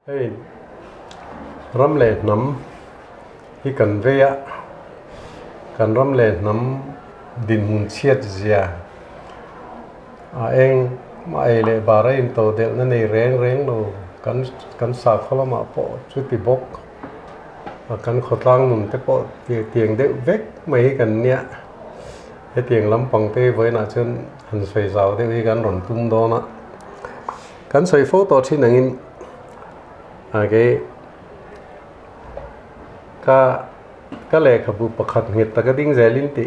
Hey, ramle nam hi kan veya kan ramle nam din hun chiat zia a eng mai le barai to del na nei reng lo kan sa khola ma po chuti bok kan khotang nun te po tieng de vek mai kan nia he tieng lampang te voi na chen han soi zau te hi kan ron tum do na kan soi photo thi nangin cái lệ khẩu bậc khát nghiệt ta cái tiếng linh tị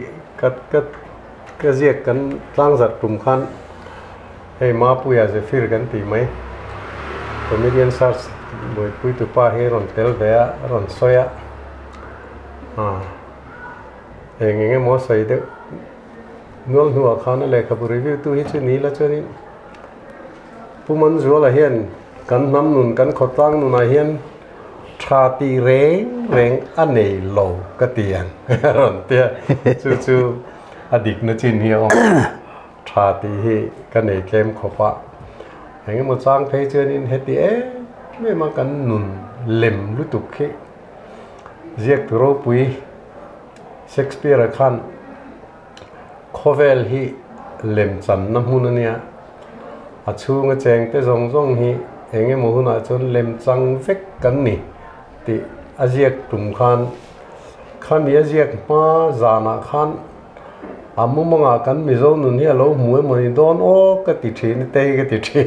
cái giết cái lang giật trùng khăn hay mà bùi à phir cái tị mấy comedian stars buổi bùi tụ pa hay ron tel về ron soya hay nghe mò say đấy nuông nuông khăn lệ khẩu review tu hết chuyện ní là chuyện ní bùi mình rồi là hiền kan nam nun kan khotang nun a hian thati reng anei lo ka tiang ron tia chu adik na chin hi om thati hi kan nei kem khopa heng mo chang phei chen in heti me ma kan nun lem lutuk khi ziek ro pui Shakespeare khan khovel hi lem chan na mun ania a chunga cheng te zong hi engem mo huna chon lem chang vek kan ni ti aziak tum khan ya ziak ma zana khan amumanga kan mizo nun hi lo muai moni don o ka ti thin te ka ti thi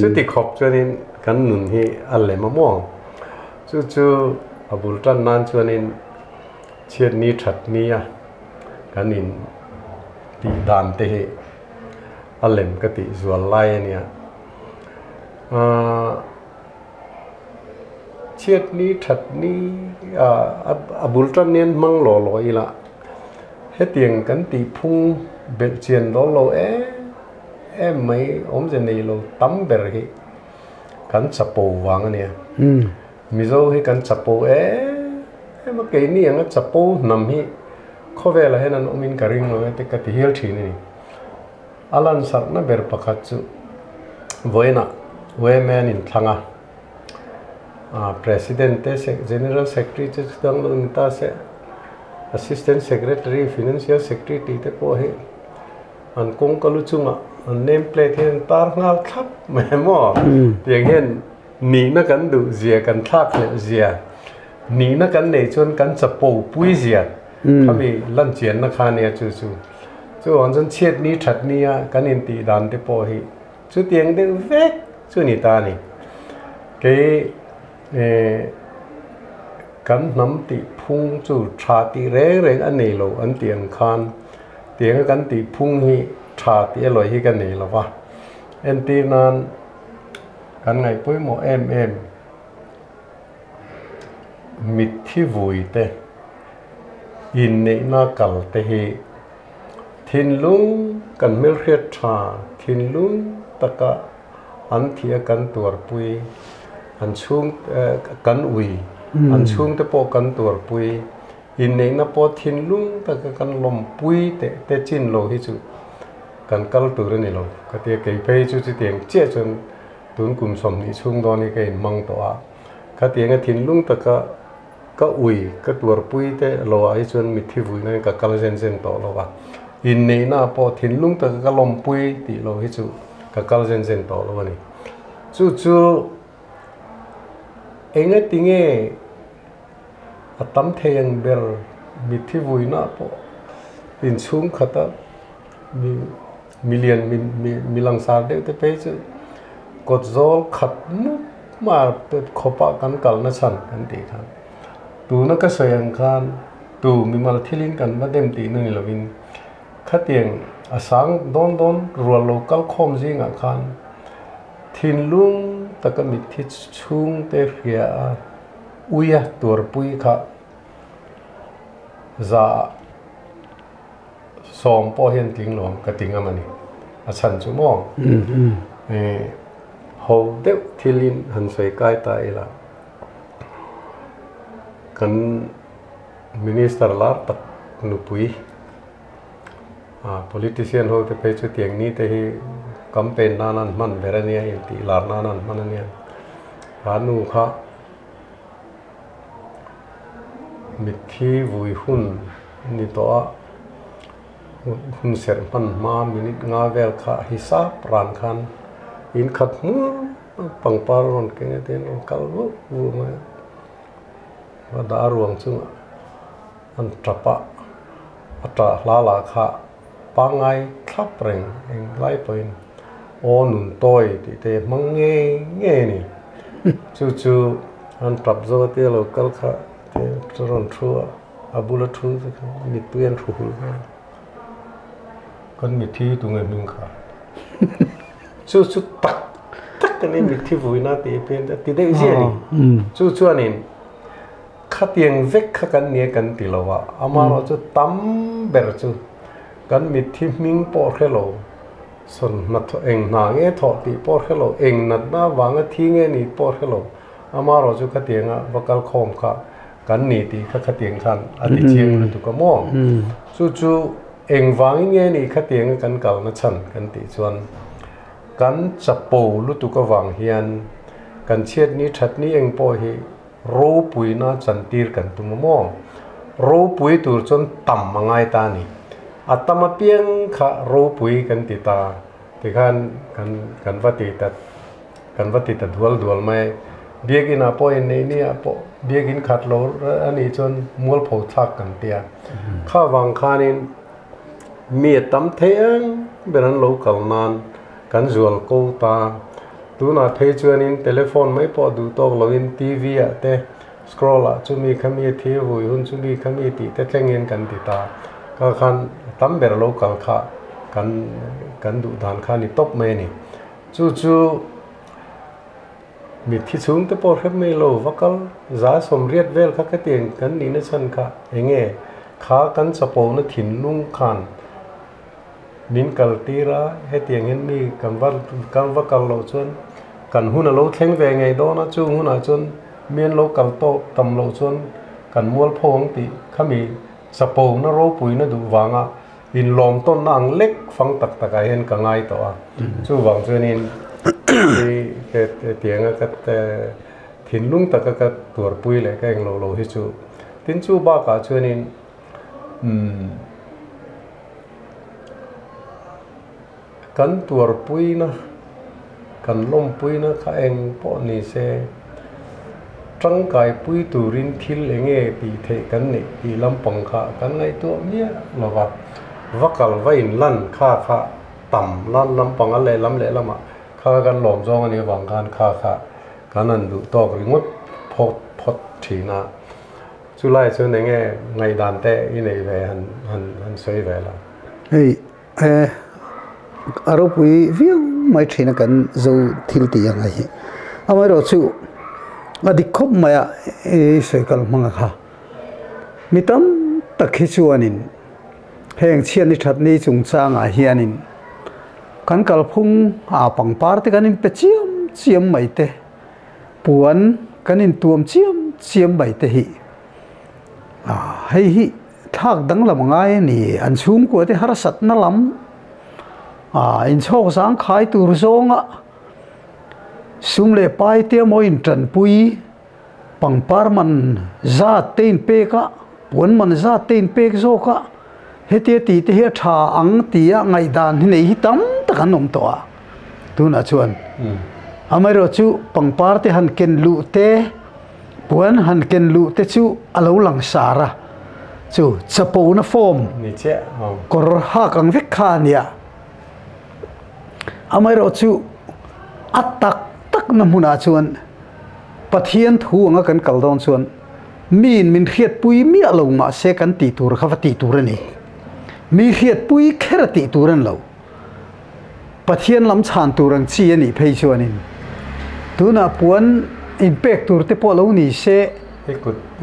chu ti khop chonin kan nun hi alle ma mo chu abul tan nan chonin chiat ni that ni ya kanin ti dan te hi alem ka ti zual lai ania chiết ni thật ni abul tan nen mang lo ila hết tiền cắn tì phung bệt chiên đó lo em mấy ốm giờ này lo tắm bể hi cắn chập bầu vàng anh em mizo hi cắn chập bầu em mà cái ni anh chập bầu nằm hi khó về là hết anh ôm in cả ring rồi cái cái hiel chi này alan sar na ber pakhat chu voina women in thanga president general secretary dang lung ta se assistant secretary financial secretary te po he an kong kalu chunga an name plate hen tar ngal khap me mo tiang hen ni na kan du zia kan thak le zia ni na kan nei chon kan chapo pui zia khami lan chian na kha ne chu an chen chiat ni that ni a kan in ti dan te po hi chu tiang de vek chu ni ta ni cái kan nam ti phung chu tha ti re an nei lo an tiang khan tiang kan ti phung hi tha ti loi hi kan nei lo wa en ti nan kan ngai poi mo em mit thi vui te in nei na kal te hi thin lung kan mel khret tha thin lung taka an thia kan tur pui an chung kan ui an chung te po kan tur pui in nei na po thin lung ta kan lom pui te chin lo hi chu kan kal tur ni lo ka te kai pe chu tiang che chon tun kum som ni chung do ni kai mang to a ka tiang thin lung ta ka ui ka tur pui te lo a hi chon mi thi vui na ka kal zen to lo wa in nei na po thin lung ta ka lom pui ti lo hi chu ka kal zen to lo ni chu enge tinge atam theyang ber mithi vuina po in chung khata million milang sar de te pe chu kot zol khat mu ma pe khopa kan kal na chan kan ti khan tu na ka soyang khan tu mi mal thilin kan ma dem ti nang lovin khatiang asang don rual local khom jinga khan thin lung taka mit thi chung te ria uya tur pui kha za som po hian ting lom ka ting amani a chan chu mo ho de thilin han soi kai ta ila kan minister lar tak nu pui politician ho te pe chu tiang ni te hi campaign nanan man verania in ti lar nanan manania ranu kha mit thi vui hun ni to hun ser man ma minit nga vel kha hisap ran khan in khat mu pang par ron ke ten kal vu ma wa da ruang chung an trapa ata la kha pangai thap reng eng lai poin o nun toy ti te mang nge ni chu an trap zo te lo kal kha te ron thua abula thu mit tuyen thu con mit thi tu ngai ming kha chu tak cái này mit thi vui na ti pen ti de zi ni chu anin khát tiếng vek khát kan nia kan ti lo wa ama ro chu tam ber chu kan mit thi ming po khelo son na tho eng na nge tho ti po khelo eng na na wang thi nge ni po khelo ama ro chu khát tiếng a vakal khom kha kan ni ti khát tiếng khan ati chiang lu tu ka mo chu eng wang nge ni khát tiếng kan kal na chan kan ti chuan kan chapo lu tu ka wang hian kan chiat ni that ni eng po hi ro pui na chantir kan tu mo ro pui tur chon tam mangai ta ni atama piang kha ro pui kan ti ta ti khan kan vati ta dual mai biagin apo in nei ni apo biagin khat lo ani chon mol pho thak kan tia kha wang khanin mi tam theang beran lo kal nan kan zual ko ta tu na thei chuanin telephone mai po du tok loin tv a te scroll a chumi khami thi vui hun chumi khami ti te thlengin kan ti ta ka khan tam ber lo kal kha kan du dan kha ni top mai ni chu mi thi chung te por khap mai lo vakal za som riat vel kha ka tiang kan ni na chan kha enge kha kan chapo na thin lung khan min kal tira he tiang hen mi kan vakal lo chuan kan hun a lo thleng ve ngai do na chu hun a chun mian lo kal to tam lo chuan kan mual phong ti khami sapo na ro pui na du wanga in lom ton nang lek phang tak tak a hen ka ngai to a chu wang chuan in ke tiang a kat thin lung tak ka tur pui le ka eng lo hi chu tin chu ba ka chuan in kan tur pui na kan lom pui na kha eng po ni se trăng kai pui turin thil enge pi the kan ni pi lampang kha kan ngai to mia lova vakal vain lan kha tam lan lampang ale lam le lama kha kan lom jong ani wang kan kha kanan du tok ringot phot thina chulai chu nenge ngai dan te i nei ve han soi ve la hey aro pui viang mai thina kan zo thil ti yang ai amai ro chu adik khop maya e cycle manga kha mitam takhi chuanin heng chian ni that ni chung changa hianin kan kalphung a pangpar te kanin pe chiam mai te puan kanin tuam chiam mai te hi hei hi thak dang lam ngai ni an chung ko te harasat na lam in chok sang khai tur zonga sum le pai te mo in tran pui pangpar man za tein pe ka puan man za tein pe zo ka hete ti te he tha ang tia ngai dan hi nei hi tam takan nom to a tuna chuan amaro chu pangpar te han ken lu te puan han ken lu te chu alo lang sara chu chapo na form ni che kor ha kang vek kha nia amaro chu atak tak na muna chuan pathian thu anga kan kaldon chuan min khiat pui mi alo ma se kan ti tur kha ti tur ani mi khiat pui khera ti turan lo pathian lam chan turang chi ani phei chuanin tuna puan impact tur te polo ni se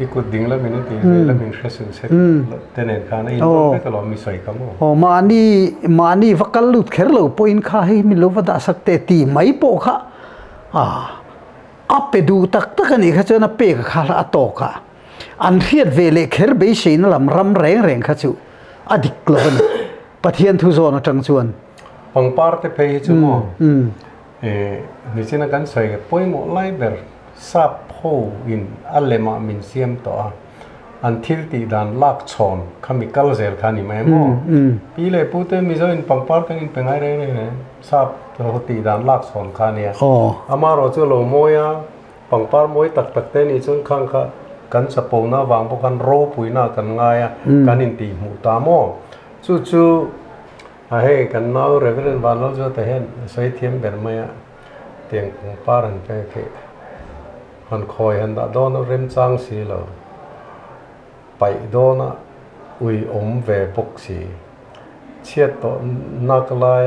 ikut ding la min ti la min khresu se tenen khana in pe ka lo mi soi ka mo mani vakal lut kher lo point kha hi mi lo wada sakte ti mai po kha ape du tak ani kha chana pe kha la to ka an riat vele kher be sein lam ram reng kha chu adik loban pathian thu zo na tang chuan pangpar te phei chu mo ni china kan sai poi mo lai ber ซาโพอินอัลเลมามินเซียมต่ออันทิลตีดันลากชอนขมิกัลเซลขานิไหมโมปีเลยพูดถึงมิโซอินปังปาร์กันอินเป็นไงเลยซาบตัวตีดันลากชอนขานี่อามาเราจะลงมวยปังปาร์มวยตักเต้นอีจนข้างค่ะกันสปงน่าวางพวกกันโรปุยน่ากันง่ายกันอินตีหมูตามอจู่ๆให้กันน่าเรื่องเรื่องบ้านเราจะแต่เห็นใช้เทียมแบบไม่เตียงปังปาร์หันไปเกหันคอยหันดาโดนเริ่มจ้างสีเราไปโดนอุยเวปกสีเชียดต่อนักลาย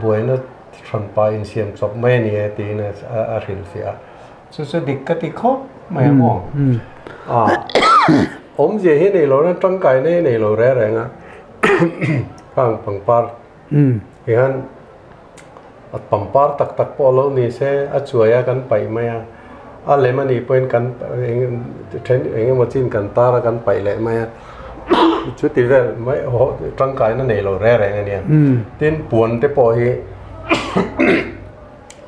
บัวนั้นทันไปอินเสียมจบไม่เนี่ยตีเนี่ยอาริลเฟียสุดๆดิกติข้อไม่มองเจให้ในโลนั้นตั้งใจในโลแรงๆข้างปังปาร์เห็นปังปาร์ตักพอเรานี่เสียช่วยกันไปไหมอะไรมันนี่เป็นกันเทรนมาจิ้นกันตาละกันไปเลยไหมชุดที่เรื่องไม่ร่างกายนั่นเองเราแรงๆเนี่ยทิ้งปวนที่พอให้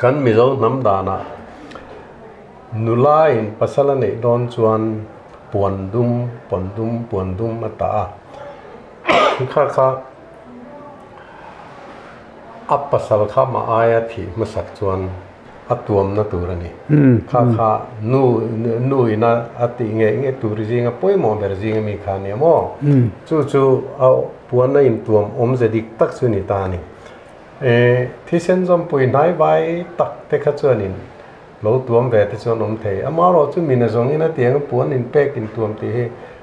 กันมีเราน้ำดานะนุลายภาษาละเนี่ยโดนชวนปวนดุมมาตาข้าอัปภาษาข้ามาอายที่มาสักชวนอัตวมนัตุรนี่ข้านูอินะอัติเงี้ยตุริจิงป่วยมองเบอร์จิงมีขานี่มอจู่เอาปวนนั่นตัวจะดิกตักสุนิตานี่ที่เส้นจำป่วยนายไว้ตักเทคชวนินเราตัวเบที่ชวนเทมาเราจู่มีนะจงอินะเตียงปวนอินเป็กอินตัวที่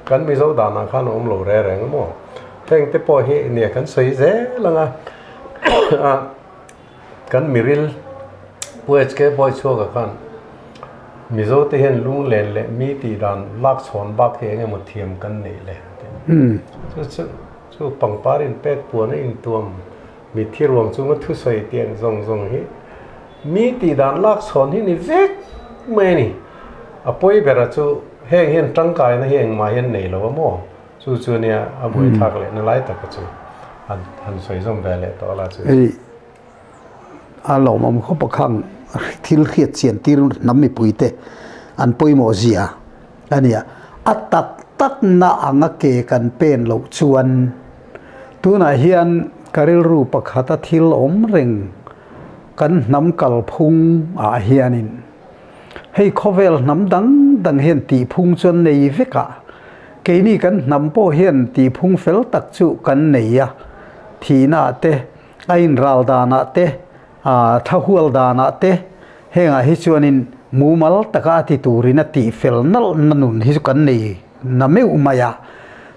กันมีเราดานาข้านเราแรงมอเพ่งที่พอเฮเนี่ยกันสวยเจ๋ละไงกันมิริลพวกเจ้าพวกชัวร์กันมิโซที่เห็นลุงเล่นเลยมีตีดันลักษณบักเองหมดเทียมกันนี่เลยจู่ปังปารินเป็ดปวนอินตัวมีที่รวมจู่ก็ทุสอยเตียงทรงฮีมีตีดันลักษณที่นี่เวกไม่นี่ป่วยเบราจู่เห็นตั้งกายนะเห็นมาเห็นนี่แล้วว่าโม่จู่เนี่ยบุยทักเลยนั่นไล่ตะกจู่หันสวยสมเด็จเลยต่อละจู่เรามันเขาประคังทิลเขียดเสียนที่น้ำไม่ปุยเตอันปุยโมเสียอันนี้อัตตักน่าอังเกกันเป็นเหล่าชวนตัวน่ะเฮียนการิลรูปขัดทิลเร่งกันน้ำกัลพุงเฮียนินให้เขาเวลน้ำดังเห็นตีพุงจนในเวกะเกนี่กันน้ำโปเห็นตีพุงเฟลตักจุกันในทีน่าเตไอ้รัลดานาเตถ้าหัวดานาเตเฮงฮิชวนินมูมัลตะกาติตูรินตีเฟลนัลนุนฮิสุกันนี่นั่นไม่อุมาย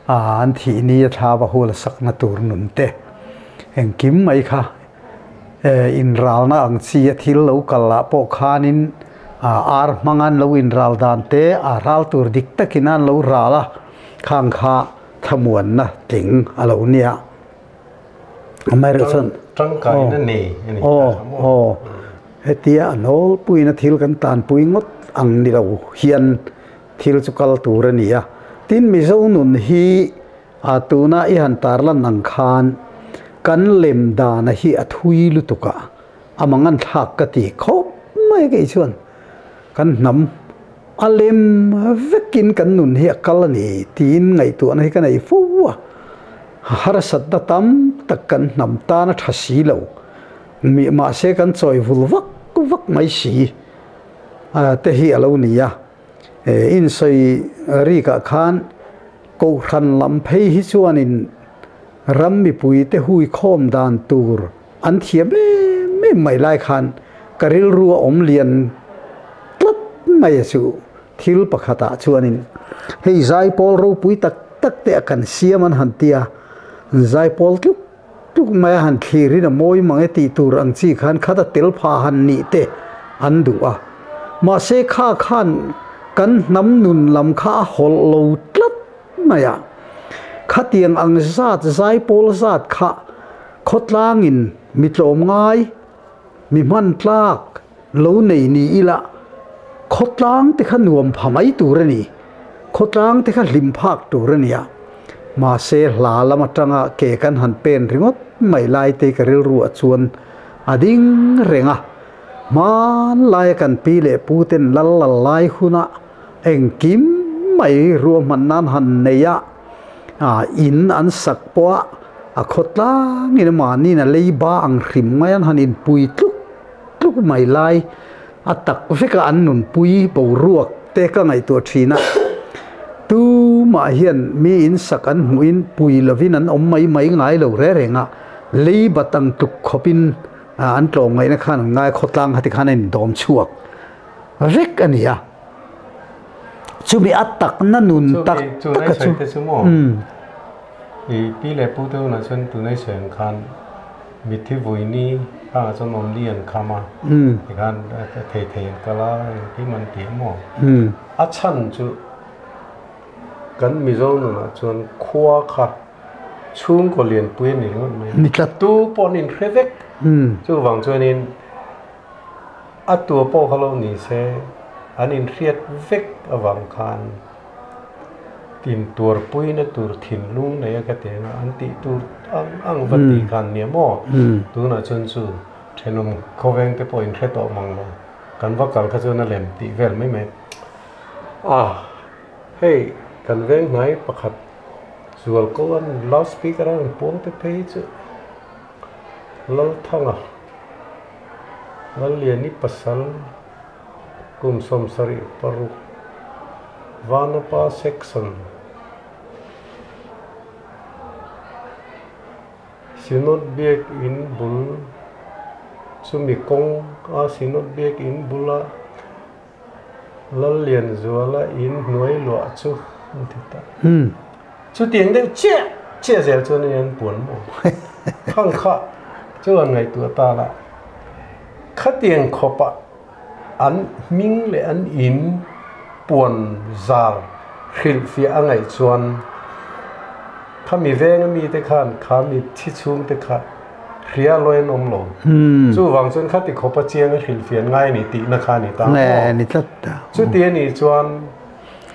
อันที่นี่ท้าบะหัวสักนตูรนุนเตเฮงกิมไม่ค่ะอินรัลน่าอังซีทิลลูกลาปกขานินมังอันลูอินรัลดานเตรัลตูรดิกตะกินันลูรัลข้างข้าทมวนนะถึงอะไรเนี่ยไม่รู้สึกตั้งกายนั่นนี่เฮตียอันโอปุยนะทิลกันตานปุยงดอังนี่เราเฮียนทิลสุกัลตูรนี่ตินมิโซนุนฮีตูน่าอิฮันตาร์ลันนังคานกันเล็มดานะฮีทุยลุตุกะมังอันทักกติเขาไม่กี่ชวนกันนำเล็มเวกินกันนุนฮีกัลนี่ตีนไงตัวนั้นกันไอ้ฟัวฮาร์สัตตะตัมตะกันนำตานะทัศสีเหลวมีมาเสกันซอยวุลวักไม่สีแต่ฮีเหลวนี่อินซอยรีกะขานกูขันลำเพย์ฮิชวนินรัมมีปุยเตหุยคอมดานตูร์อันเทียไม่ไล่ขันกริลรัวเลียนตัดไม่สูทิลปะขตาชวนินให้ใจพอลรูปุยตักเตะกันเสียมันหันเตียใจพอลทุกไม่หันทีรินะมวยมังเอตีตูรังซีขันขัดเตลพาหันนี่เตอันดูมาเสข้าขันกันน้ำนุนลำข้าหอลโลตัดไม่ขัดเตียงอังซาดใจพอลซาดข้าขดล่างอินมีโจมง่ายมีมันพลากโลในนี่ละขดล่างที่ขันนวมผาไมตูรนี่ขดล่างที่ขันลิมพากตูรนี่มาเสลาละมาจังเกกันหันเป็นริงดไม่ไล่เตกริลรัวชวนอดิ้งเร่ง man lai kan pi le pu ten lal lai huna eng kim mai ruam man nan han neya in an sak po a khotla ngin ma ni na leiba ang hrim mayan han in pui tluk mai lai atak fika an nun pui bo ruak te ka ngai to thina tu ma hian mi in sak an muin pui lovin an om mai ngai lo re renga leiba tang tuk khopin an tlong ngai na khan ngai khotlang hati khan in dom chuak rek ania chumi atak na nun tak chu nai sai te chu mo i pi le pu tu na chen tu nai sen khan mi thi voi ni pa chon om lian khama ti khan thei kala ti man ti mo a chan chu kan mi zo nu na chon khwa kha chung ko lian pui ni ngon mai ni tla tu pon in revek chu wang chuan in a tu po khalo ni se an in riat vek awang khan tin tur pui na tur thin lung na ya ka te na an ti tur ang vati khan ne mo tu na chun chu thenum khoveng te point re to mang lo kan va kal kha chuna lem ti vel mai mai hey kan veng ngai pakhat zual ko an loudspeaker an pon te pe chu lal thanga lal liani pasal kum som sari paru vanapa section sinot biak in bul sumi kong sinot biak in bula lal lian zuala in nuai lo chu thita chu tiếng đấy chia sẻ cho nên buồn mo khang kha cho ngày tuổi ta là khát tiếng khopa an minh le an in buồn zar khil phía anh ngày chuan khá mi veng mi te khan khá mi thi chung te kha ria loi nom lo chu wang chun khát ti khopa chiang khil phian ngai ni ti na kha ni ta nè ni tat chu ti ni chuan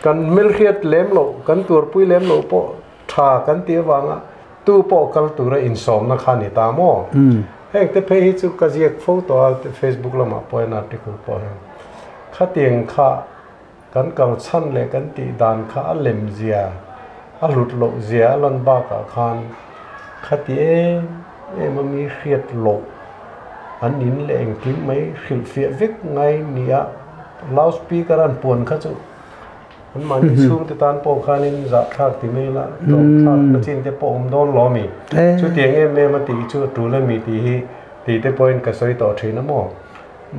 kan milkhiat lem lo kan tur pui lem lo po tha kan ti wanga tu po kal tura in som na khani ta mo heng te phe hi chu ka jiak photo Facebook lama point article po kha tieng kha kan kang chan le kan ti dan kha lem zia a lut lo zia lon ba ka khan kha ti e mami khiat lo an in le eng kim mai khil fia vek ngai nia loudspeaker an pon kha chuมันมันช่วงที่ตานโปคานินจะทักที่ไม่ละตกทักมาจินที่ปมโดนล้อมีช่วงเตียงเอ็มมาตีช่วงตัวเล่มีตีที่พอยน์กระสอยต่อทีน้ำมอ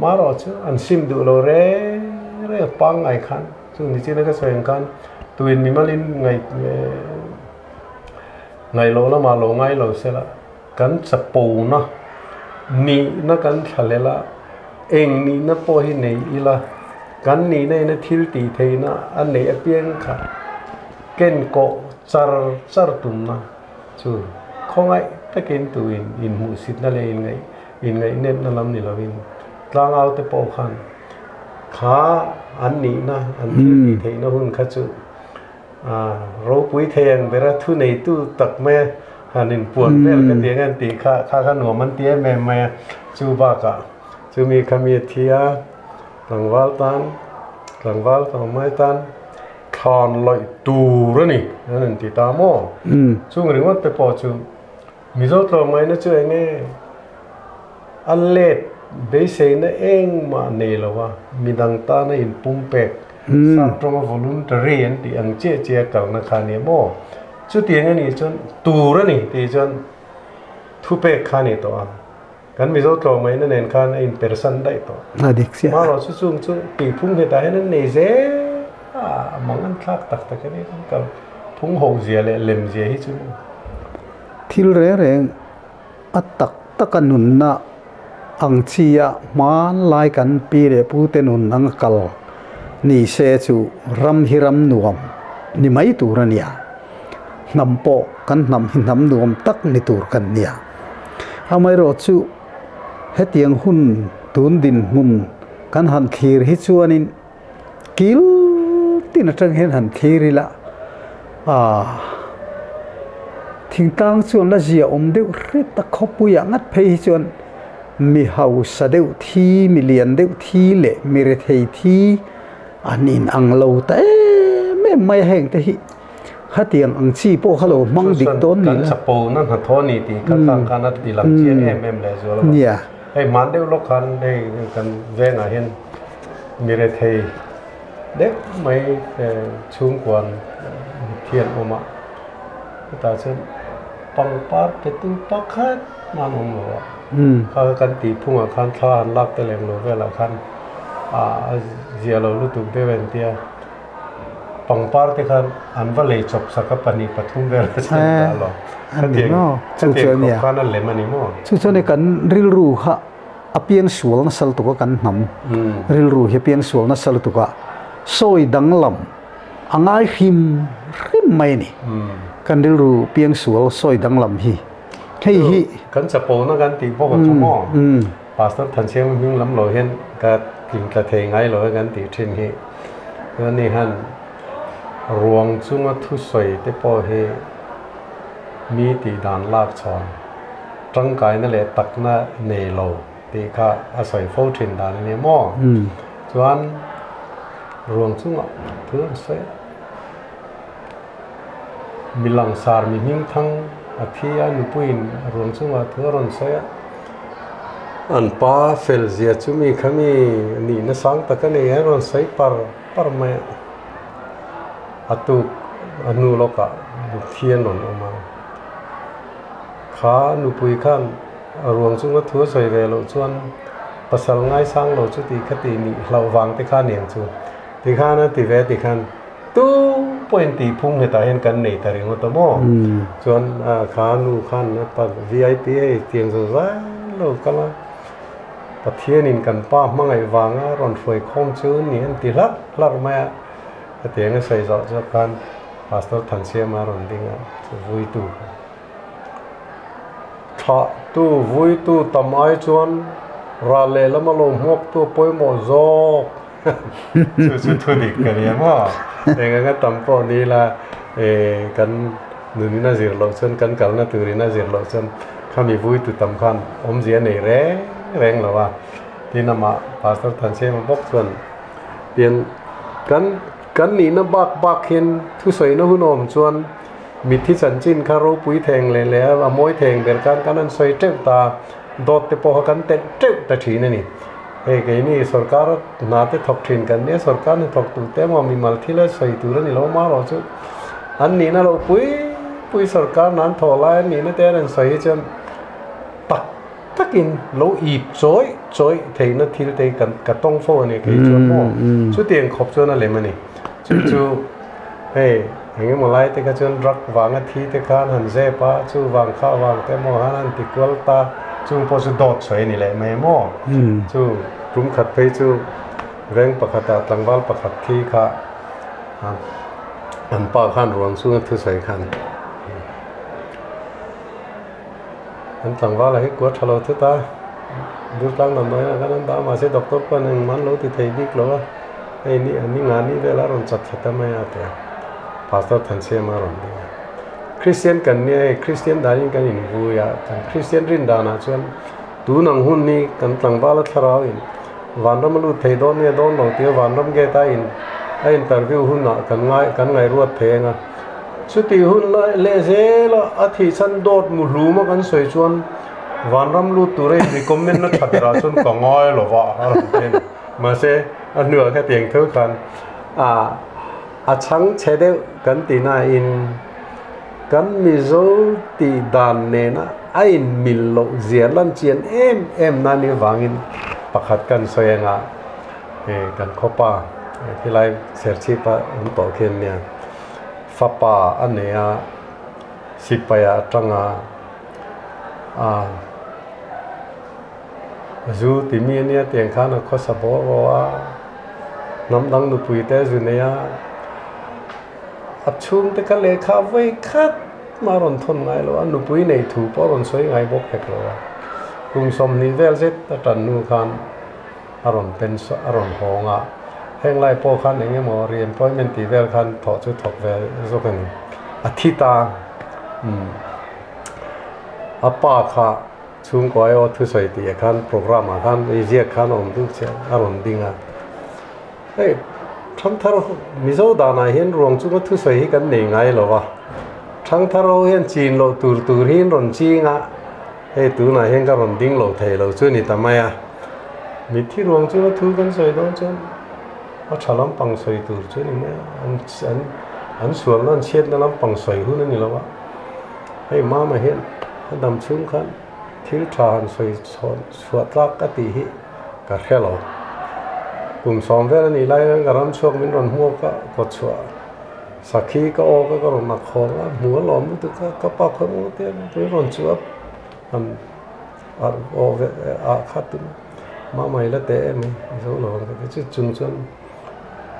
มาหรอช่วงอันซิมดูโลเร่ปังไอคันช่วงนี้จีนก็สวยกันตัวอินมีมาลินไงโลละมาโลไงโลเสละกันสปูนะนี่นักกันทะเลละเองนี่นักโปหินนี่อีละกันนี่ในทิลตีเทนะอันนี้เพียงค่ะเก่งโกจาร์ตุนนะชูของไอ้ตะเก่งตัวอินมูสิตนั่นเลยอินไงเน็ตนั่นลำนี่เราวินกลางเอาแต่ปอกขันขาอันนี้นะอันทิลตีเทนะหุ่นขจูเราปุ้ยเทียงเวลาทุนในตู้ตักแม่หันอินปวดแม่กันเตียงกันตีข้าขนมมันเตี้ยแม่จูบากะจูมีคำเทียหลังวัลตันต่อไม้ตันคอนลอยตูระนี่นั่นติตามอช่วงหรือว่าไปปอจูมีโซ่ต่อไม้นะช่วยไงอันเล็ดเบสเซนเองมาเนลวะมีดังตาในอินปุ่มเป็กสัมตรงวอลุ่มตะเรียนที่อังเจกับนักขานีมอชุดเตียงนี่จนตูระนี่ที่จนทุเป็กขานีตัวกันมีโซ่ตรงไหมนั่นเองคันอินเปอร์เซนต์ได้ต่อมาเราช่วงปีพุ่งเหตุใดนั้นเนเซ่มังอันทักตักกันนี่กันพุ่งหกเสียเลยเล่มเสียที่ชุดทิลเร่งอัตตักนุนนะอังเชียมันไล่กันปีเรปูเตนุนอังกัลนี่เสจูรำฮิรำนวมนี่ไม่ตูรันยานำโปกันนำหินนำนวมตักนิตูรกันเนี่ยทำไมเราชูเฮตียงหุ่นตุนดินมุมกันหันขีรฮิชวนินกิลตินจังเห็นหันขีริละทิ้งตังส่วนละเจียอมเดือดตะขบุยงัดเพยชวน mi hau sa deu thi mi lian deu thi le mi re thei thi anin ang lo ta me mai heng te hi hatiang ang chi po khalo mang dik ton ni la sapo nan ha thoni ti ka ka na ti lam chian em le zo lo nia ei man deu lo khan dei kan ve na hin mi re thei de mai chung kwan thian oma ta chen pang par te tu pakhat man om lo ka kan ti phunga khan thla han lak te leng lo vela khan zia lo lu tu de ven tia pang par te khan an va le chop saka pani pathum vel chen ta lo an ni mo chu chu nia khan le mani mo chu chu ne kan ril ru ha apiang sual na sal tu ka kan nam ril ru he piang sual na sal tu ka soi dang lam angai him mai ni kan ril ru piang sual soi dang lam hi hei hi kan sapo na kan ti po ko mo pastor than siam ming lam lo hen ka king ka thei ngai lo kan ti thin hi ni han ruang chunga thu soi te po he mi ti dan lak chon tang kai na le tak na nei lo ti kha a soi fo thin dan ni mo chuan ruang chunga thu soi milang sar mi hing thang athia nu puin ruang chunga thu ron soi an pa fel zia chumi khami ni na sang takane ron soi par mai atu anu loka thian non oma kha nu pui khan ruang chunga thu soi ve lo chuan pasal ngai sang lo chu ti khati ni hlau wang te kha niang chu ti kha na ti ve ti khan tu point ti phung he ta hen kan nei ta ring to mo chuan kha nu khan na pa vip tiang zo za lo kala pathian in kan pa mangai wanga ron foi khom chu ni an ti lar ma tiang sai zo cho kan pastor than sia ma ron dinga vui tu tha tu vui tu tamai chuan ra le lama lo mok tu poi mo zo su thu dik ka ni ma enga tampo ni la kan nu ni na zir lo chen kan kal na tu ri na zir lo chen khami vui tu tam khan om zia nei reng lo wa tin ma pastor than sia ma bok chuan pian kan ni na bak hin thu soi na hunom chuan mi thi chan chin kha ro pui theng le a moi theng ber kan an soi teu ta dot te po kan te teu ta thi na ni ke ni sarkar na te thok thin kan ne sarkar ne thok tu te ma mi mal thi la soi tu ni lo ma ro chu an ni na lo pui sarkar nan thola ni na te ran soi chan takin lo ip choi thei na thil te kan ka tong fo ni ke chu mo chu tiang khop chu na le ma ni chu henge molai te ka chun rak wanga thi te khan han je pa chu wang kha wang te mo han ti kwal ta chu po chu dot choi ni le me mo chu rum khat pe chu veng pakhata tlangwal pakhat thi kha an pa khan ruang chu thu sai khan an tlangwal hi ko thalo thu ta du tlang nam noi ka nan da ma se doctor pa nang man lo ti thei dik lo ai ni ani ngani vela ron chat khata ma ya te pastor than sia ma ron ding christian kan ne christian darin kan in vu ya kan christian rin dana chuan tu nang hun ni kan tlangwal tharau in wanram lu thei don ne don lo te wanram ge ta in a interview hun na kan ngai ruat phenga chuti hun le ze la athi chan dot mu hlu ma kan soi chuan wanram lu ture recommend na thadra chun ka ngai lo wa ma se anua ka tiang thau kan a chang chede kan tina in kan mi zo ti dan ne na ain mil lo zialan chian em na ni wangin pakhat kan soyenga kan khopa hilai serchi pa to khen nia fapa ania sipaya tanga zu ti mi nia tiang khana khosabo wa nam dang nu pui te zu ne ya achung te ka le kha vai khat ma ron thon ngai lo an nu pui nei thu po ron soi ngai bok hek lo kum som ni vel zet ta tan nu khan aron pen so aron honga heng lai po khan enge mo re employment ti vel khan tho chu thok ve zo kan athita apa kha ช่วงก่อนว่าทุกสิ่งที่ขันโปรแกรมขันวิจัยขันองค์ทุกเช้าอารมณ์ดิ่งอ่ะเฮ้ยทั้งทารุมิโซดานาเห็นรวงจุกทุกสิ่งกันหนึ่งไงหรอวะทั้งทารุเห็นจีนเราตูเห็นรอนจีงอ่ะเฮ้ยตูน่ะเห็นกันรอนดิ่งเราเทเราช่วยนี่ทำไมอ่ะมิที่รวงจุกทุกกันสิ่งนั้นจนว่าฉลามปังสิ่งตูช่วยนี่ไหมอันส่วนนั้นเช็ดนั่นปังสิ่งหุ่นนี่หรอวะเฮ้ยมาเห็นดำชุ่มขันทิลทานสวยสวดรักกติหิกับเฮลกลุ่มสองเวลานี้ไล่กันการช่วงมินรันหัวก็กดชัวสักขีก็โอก็รอนนักของหัวหลอมตุก็ปักขโมยเตี้ยมินรันชัวโอขัดมาไม่ละเตะมั้ยโซโล่ก็จะจุง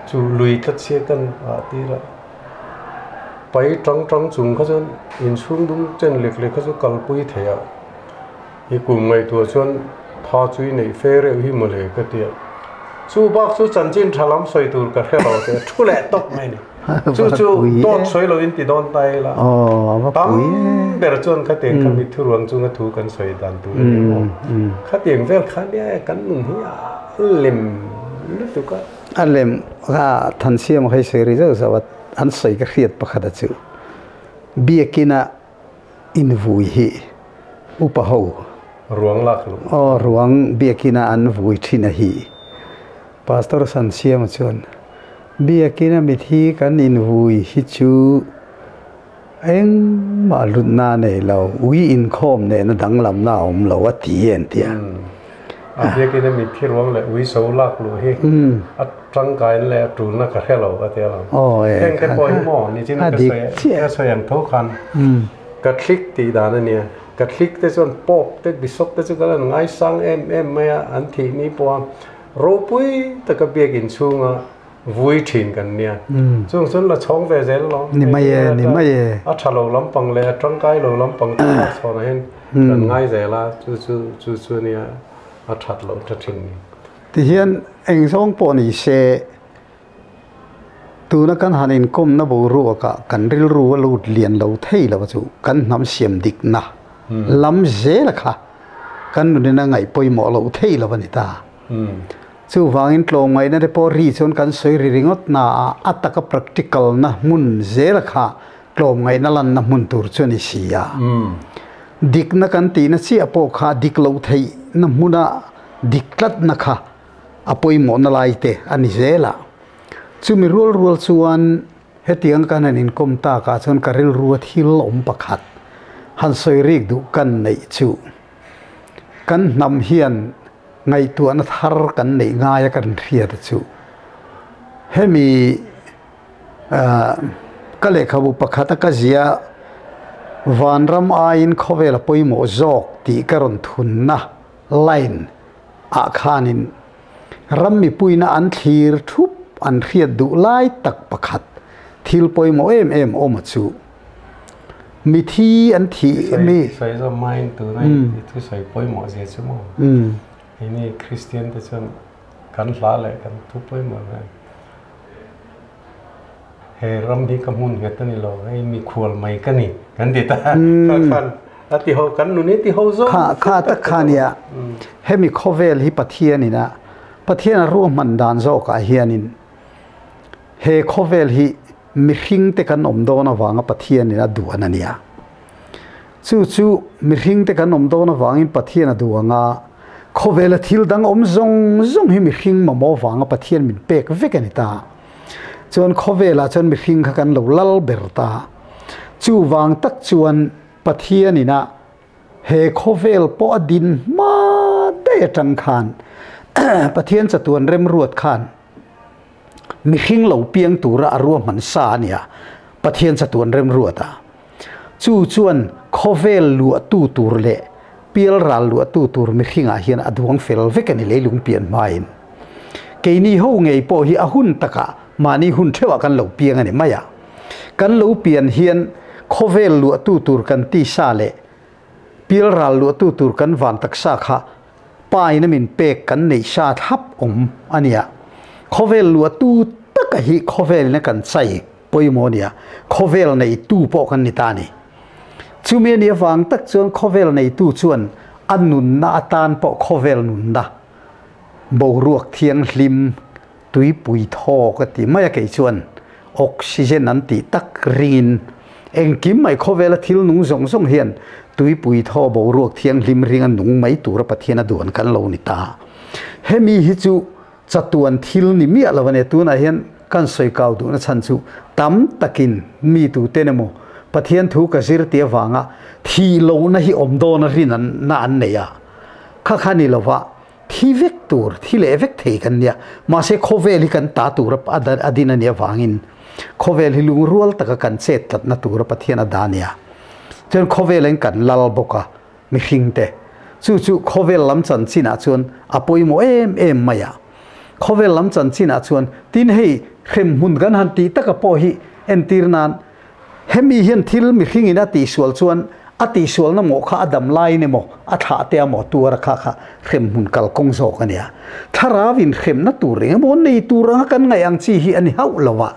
จูลุยตัดเสียกันตีละไปจังจุงเขาจะอินชุ่มดุ้งเจนเล็กๆเขาจะกลปุยเทียอีกลุ่มไงตัวชนท้าจุยในเฟรหิมเลยก็เดียวสู้บักสู้จันจินฉลามสวยตัวก็แค่เราเดียวทุเรศตกไหมนี่สู้ตัวสวยเราอินติดอนไตละตั้มเบรจวนขัดเตียงขมิทุรวงจุงก็ถูกันสวยดันตัวเดียวขัดเตียงเวลขัดเนี่ยกันหนุ่มเฮียเล่มนี่ตัวก็อันเล่มก็ทันเสียมให้เสรีเจ้าสวัสดิ์อันใส่กระเทียดประคัดจูเบียกินะอินวุยฮีอุปหูรวงลักลุรวงเบียกินะอันวุยที่นะฮีพาสตอร์สันเสียมชนเบียกินะมิธีกันอินวุยฮิจูเอ็งมาลุนนาเนี่ยเราวิอินคอมเนี่ยนั่งดังลำหน้าอมเราว่าที่เห็นเดียเบียกินะมิธีรวงเลยวิโสลักลุฮีร่างกายเลยจูนนักแค่เราก็เท่านั้นแค่แค่ปล่อยหม้อนี่จริงก็สวยอย่างทุกขันกัดคลิกตีดานเนี่ยกัดคลิกแต่ส่วนป๊อกแต่บิสกแต่ส่วนก็ง่ายสังไม่อันที่นี่ปวงรูปุยแต่ก็เบียกินช่วงวุ้ยถิ่นกันเนี่ยช่วงส่วนละช่องเวเซลล์นี่ไม่อัชเราล้ำปังเลยร่างกายเราล้ำปังตัวสอนเห็นกันง่ายเซลล์จู่เนี่ยอัชเราจะทิ้งที่เห็นเองส่งปนิเสตัวนักการหันินคมนับรู้ว่ากันเรียนรู้ว่าลูดเรียนเราเที่ยวเราจูกันนำเสียมดิกนะลำเจละค่ะกันดูในไงปอยหมอเราเที่ยวเราวันนี้ตาจูวางอินโลงไงนั่นได้พอรีส่วนกันสวยริงอดนาอัตตะกับ practical นะมุนเจละค่ะโลงไงนั่นลันนะมุนตัวชนิเสียดิกนักการตีนัเสียพอค่ะดิกเราเที่ยวนะมุนะดิกลัดนะค่ะapoi mo na lai te ani zela chumi rul chuan hetiang kan anin komta ka chon karil ruat hil om pakhat han soi rik du kan nei chu kan nam hian ngai tu an thar kan nei ngaya kan riat chu hemi kale khabu pakhat ka zia vanram ain khovel apoi mo jok ti karon thun na line a khaninรัมมีปุยน่าอันทีร์ทุบอันเรียดดุไล่ตักประคัดทิลปอยโมเอ็มโอมาจูมีที่อันที่มีใส่สมัยตัวนั้นที่ใส่ปอยโมเสียชั่วโมงนี่คริสเตียนที่จะกันล้าเลยกันทุบปอยโมเลยเฮรัมที่กำมุนกันตัวนี้เราให้มีขวดไม่กันนี่กันติดตากันที่เขากันนู่นนี่ที่เขาซ้อมข้าตะขาเนี่ยให้มีโคเวลฮิปเทียนี่นะประเทศร่วมมันดานโจกอาเฮียนินเฮโคเวลฮีมิริงเตกันอมโดนวางประเทศนี่นะดูอันนี้จู่มิริงเตกันอมโดนวางอินประเทศนะดูงาโคเวลทิลดังอมจงฮิมิริงมาโมวางประเทศมินเปกเวกันนี่ตาจนโคเวลจนมิริงกันเหลาลัลเบรตาจู่วางตักจวนประเทศนี่นะเฮโคเวลปอดินมาได้จังคานประเทศจะตัวเริ่มรวดขันมีขิงเหล่าเปียงตัวระรวมมันซาเนี่ยประเทศจะตัวเริ่มรวดอ่ะจู่จวนโคเวลลัวตู้ตัวเละเปียลรัลลัวตู้ตัวมีขิงอาเฮียนอดวงเฟลเวกันเลยลุงเปลี่ยนไม่เกนี่หูไงพอฮีอาหุ่นตะกะมานี่หุ่นเทวกันเหล่าเปียงอันนี้ไม่อะกันเหล่าเปลี่ยนเฮียนโคเวลลัวตู้ตัวกันตีซาเละเปียลรัลลัวตู้ตัวกันวันตักซาค่ะป้ายนั่นมินเปกกันในชาทับอมอันเนี้ยโคเวลลัวตู้ตักหิโคเวลนั่นกันใส่ปอยโมเนียโคเวลในตู้ปอกันนิตานี่ชูเมียนี่ฟังตักชวนโคเวลในตู้ชวน อันนุนนาตานปอโคเวลนุนนะบ่รวกเทียงลิมตุยปุยทอกติไม่เกี่ยชวนออกซิเจนนั้นติตักรินเองกิมไม่โคเวลทิลนุงส่งเฮียนตุยปุยทอบ่รวกเทียงลิมริงนุงไม่ตูระปะเทียนด่วนกันโลนิตาเฮมีฮิจูจัตวนทิลนิมีอะไรวันนี้ตัวนั้นเห็นกันสวยเก่าดูนะฉันจูตั้มตะกินมีตัวเตนโมปะเทียนถูกกระสิรเตียวางะที่โลนะฮิอมโดนรินันน่าอันเนี่ยข้าขานี่ละว่าที่เวกตัวที่เลเวกเทกันเนี่ยมาเสโคเวลิกันตาตัวรับอดีนันเนี่ยวางินโคเวลิลุงรัวตะกันเสร็จตัดนัตัวรับปะเทียนอดาเนี่ยจนโคเวลิกันลลบกะมิหิงเตจู่โคเวลลำจันสินาชวนอปอยโมเอ็มมายาโคเวลลำจันสินาชวนตินให้เข้มหุ่นกันหันตีตะกะปอฮีเอ็นตีรนานเฮมีเห็นทิลมิหิงอินาตีสวลชวนอติสวลน้ำโมข้าดำไลเนี่ยโมอัฐาเตียโมตัวระค่ะเข้มหุ่นกัลกงโซกันเนี่ยถ้าราวินเข้มนัตัวเรื่องโมในตัวรังกันไงอังซีฮีอันนี้เฮาละวะ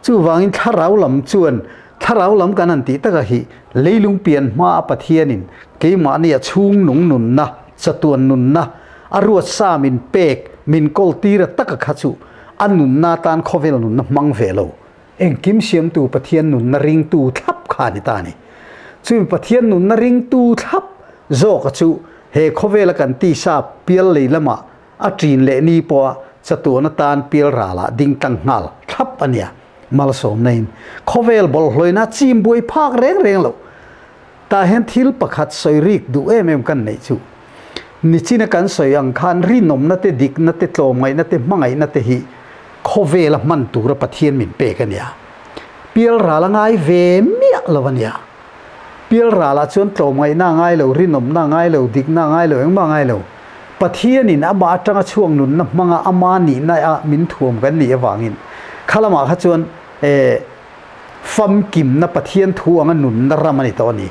จู่วางินถ้าเราลำชวนถ้าเราลำกันนันตีตะกะฮีเลยลุงเปลี่ยนมาปะเทียนินเกี่ยมาเนี่ยชุงหนุงนุนนะสตวนนุนนะอรวดซามินเปกมินกอลตีระตะกะขัดจูอันนุนนาตานโคเวลนุนนะมังเวโลเอ็งกิมเสียมตูปะเทียนนุนนริงตูทับขาดิตานีจู่ปะเทียนนุนนริงตูทับโจกะจูเฮโคเวลกันตีซาเปียลเลยละมาอัจีนเลนีปัวสตวนตานเปียลราละดิงตังหัลทับอันเนี่ยมาลสมเนนโคเวลบอลลอยนะจิมบวยภาคเร่งโลตาเห็นทิลประคัดสอยริกดูเอ็มกันไหนจูนิจินกันสอยอังคารรินมนัตดิกนัตโตไงนัตมังไงนัตฮีโคเวลมันตูระปะเทียนมินเปกันเนี่ยเปียลราละไงเวมีละวันเนี่ยเปียลราละชวนโตไงน่าไงเลวรินมน่าไงเลวดิกน่าไงเลวยังมังไงเลวปะเทียนินอาบาจังช่วงนุนนับมังอามานีนายมินถ่วมกันนี่วางินข้าละมาขจวนฟัมกิมนับปะเทียนถ่วงนุนนรามันตอนนี้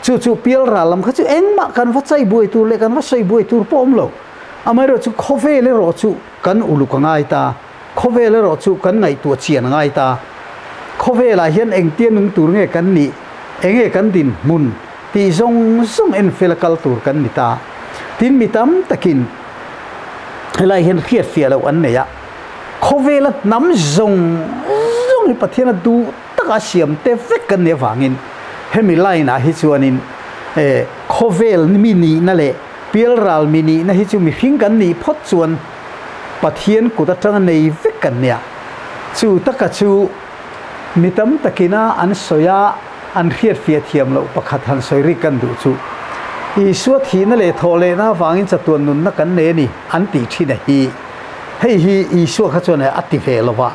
จู่เปียลราลำเขาจู่เอ็งมากันวัดใจบุยตัวเล็กันวัดใจบุยตัวป้อมโลอเมริกาจู่โคเวลรอจู่กันอุลุกังไงตาโคเวลรอจู่กันไงตัวเชียนไงตาโคเวลาเห็นเอ็งเตียนนึงตัวเงี้ยกันนี่เอ็งกันดินมุนที่ทรงเอ็นเฟลกัลตัวกันนี่ตาทินมิตามตะกินอะไรเห็นเครียดเสียแล้วอันเนี่ยโคเวลน้ำทรงปะเทียนดูตะกาเสียมเตฟกันเนี่ยฝังินเฮมิไลนะฮิจวนินโคเวลมินีนั่นแหละเปียลรัลมินีนะฮิจวมีหิงกันนี่พอดจวนปะเทียนกุตจังในฟิกันเนี่ยจู่ตะกะจู่มิตามตะกินาอันสอยาอันเรียดเฟียเทียมเราประคัดหันสอยริกันดูจู่อีสวดทีนั่นแหละโทเลนะฟังอินจะตัวนุนนักกันเนนี่อันติที่ไหนให้ฮีอีสวดขจวนเนี่ยอัติเวลวะ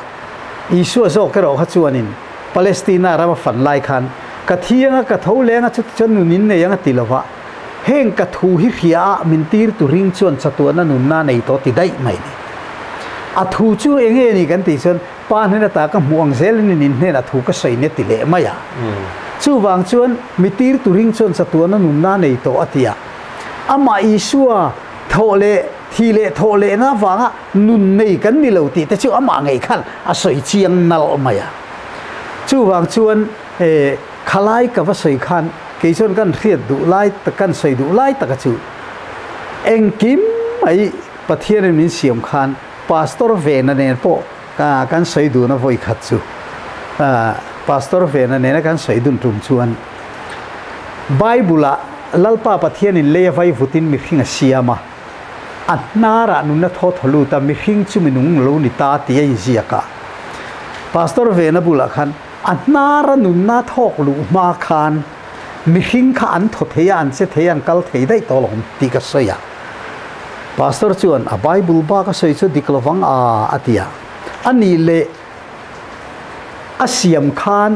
อีสวดโจกเราขจวนินปาเลสไตน์เรามาฝันไล่คันกะเทียงกะเท่าแรงจุดจนนุนินเนี่ยยังติลวะเฮงกะทูฮิริยามินตีร์ตุริงชวนสตัวนั้นนุนนาในตัวติได้ไหมนี่อัทูจูเองนี่กันติชนปานให้ตากะม่วงเซลนินเนี่ยอัทูก็ใส่เนี่ยติเละไม่อะจู่วางชวนมิตีร์ตุริงชวนสตัวนั้นนุนนาในตัวอติยาอามาอีชัวโทเลทีเลโทเลนะฟังนุนในกันนี่เราติแต่จู่อามาไงขันอาศัยเชียงนัลไม่อะจู่วางชวนขลายกับว่าใส่ขันเกี่ยชนกันเรียดดูไล่ตะกันใส่ดูไล่ตะกันจู่เอ็งกิมไอปะเทียนนี่เสียมขันพาสตอร์เวนันเนี่ยพอกันใส่ดูนะvoyขัดจู่พาสตอร์เวนันเนี่ยกันใส่ดูทุ่มชวนไบเบิลลัลปาปะเทียนนี่เลี้ยไว้ฟุตินมิขิงเสียมาอันนาระนุนทอทะลุตามิขิงจุมินุงโลนิตาตียเจียกะพาสตอร์เวนับุลขันอันนาระนุนนาทอกลูมาคานมิหิงขันทดเทียนเสเทียนกัลเทียได้ตลอดตีกษยาพาสตอร์ชวนอาไบเบิลบ้ากษยชุดดิกลวังอาติยาอันนี้เลอาเซียมคาน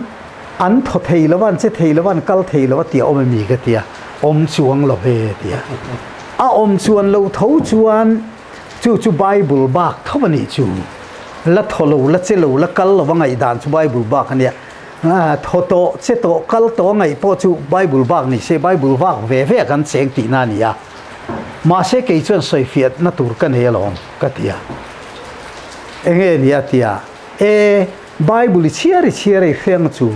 อันทดเทียละวันเสเทียละวันกัลเทียละวันเตียอมมีกเตียอมชวงละเวเตียอมชวนเราเท่าชวนจู่ไบเบิลบ้าเท่าวันนี้จู่ละทอลูละเจลูละกัลละว่าไงด่านชูไบเบิลบ้ากันเนี่ยทอโตเจโตกัลโตไงพอชูไบเบิลบ้านี่เซไบเบิลบ้าเว่กันเสียงตีนานี่ยามาเสกจวนใส่เฟียดนัตุรกันเฮลองกัตยาเองเนี่ยตียาไบเบิลเชียร์เขียงจู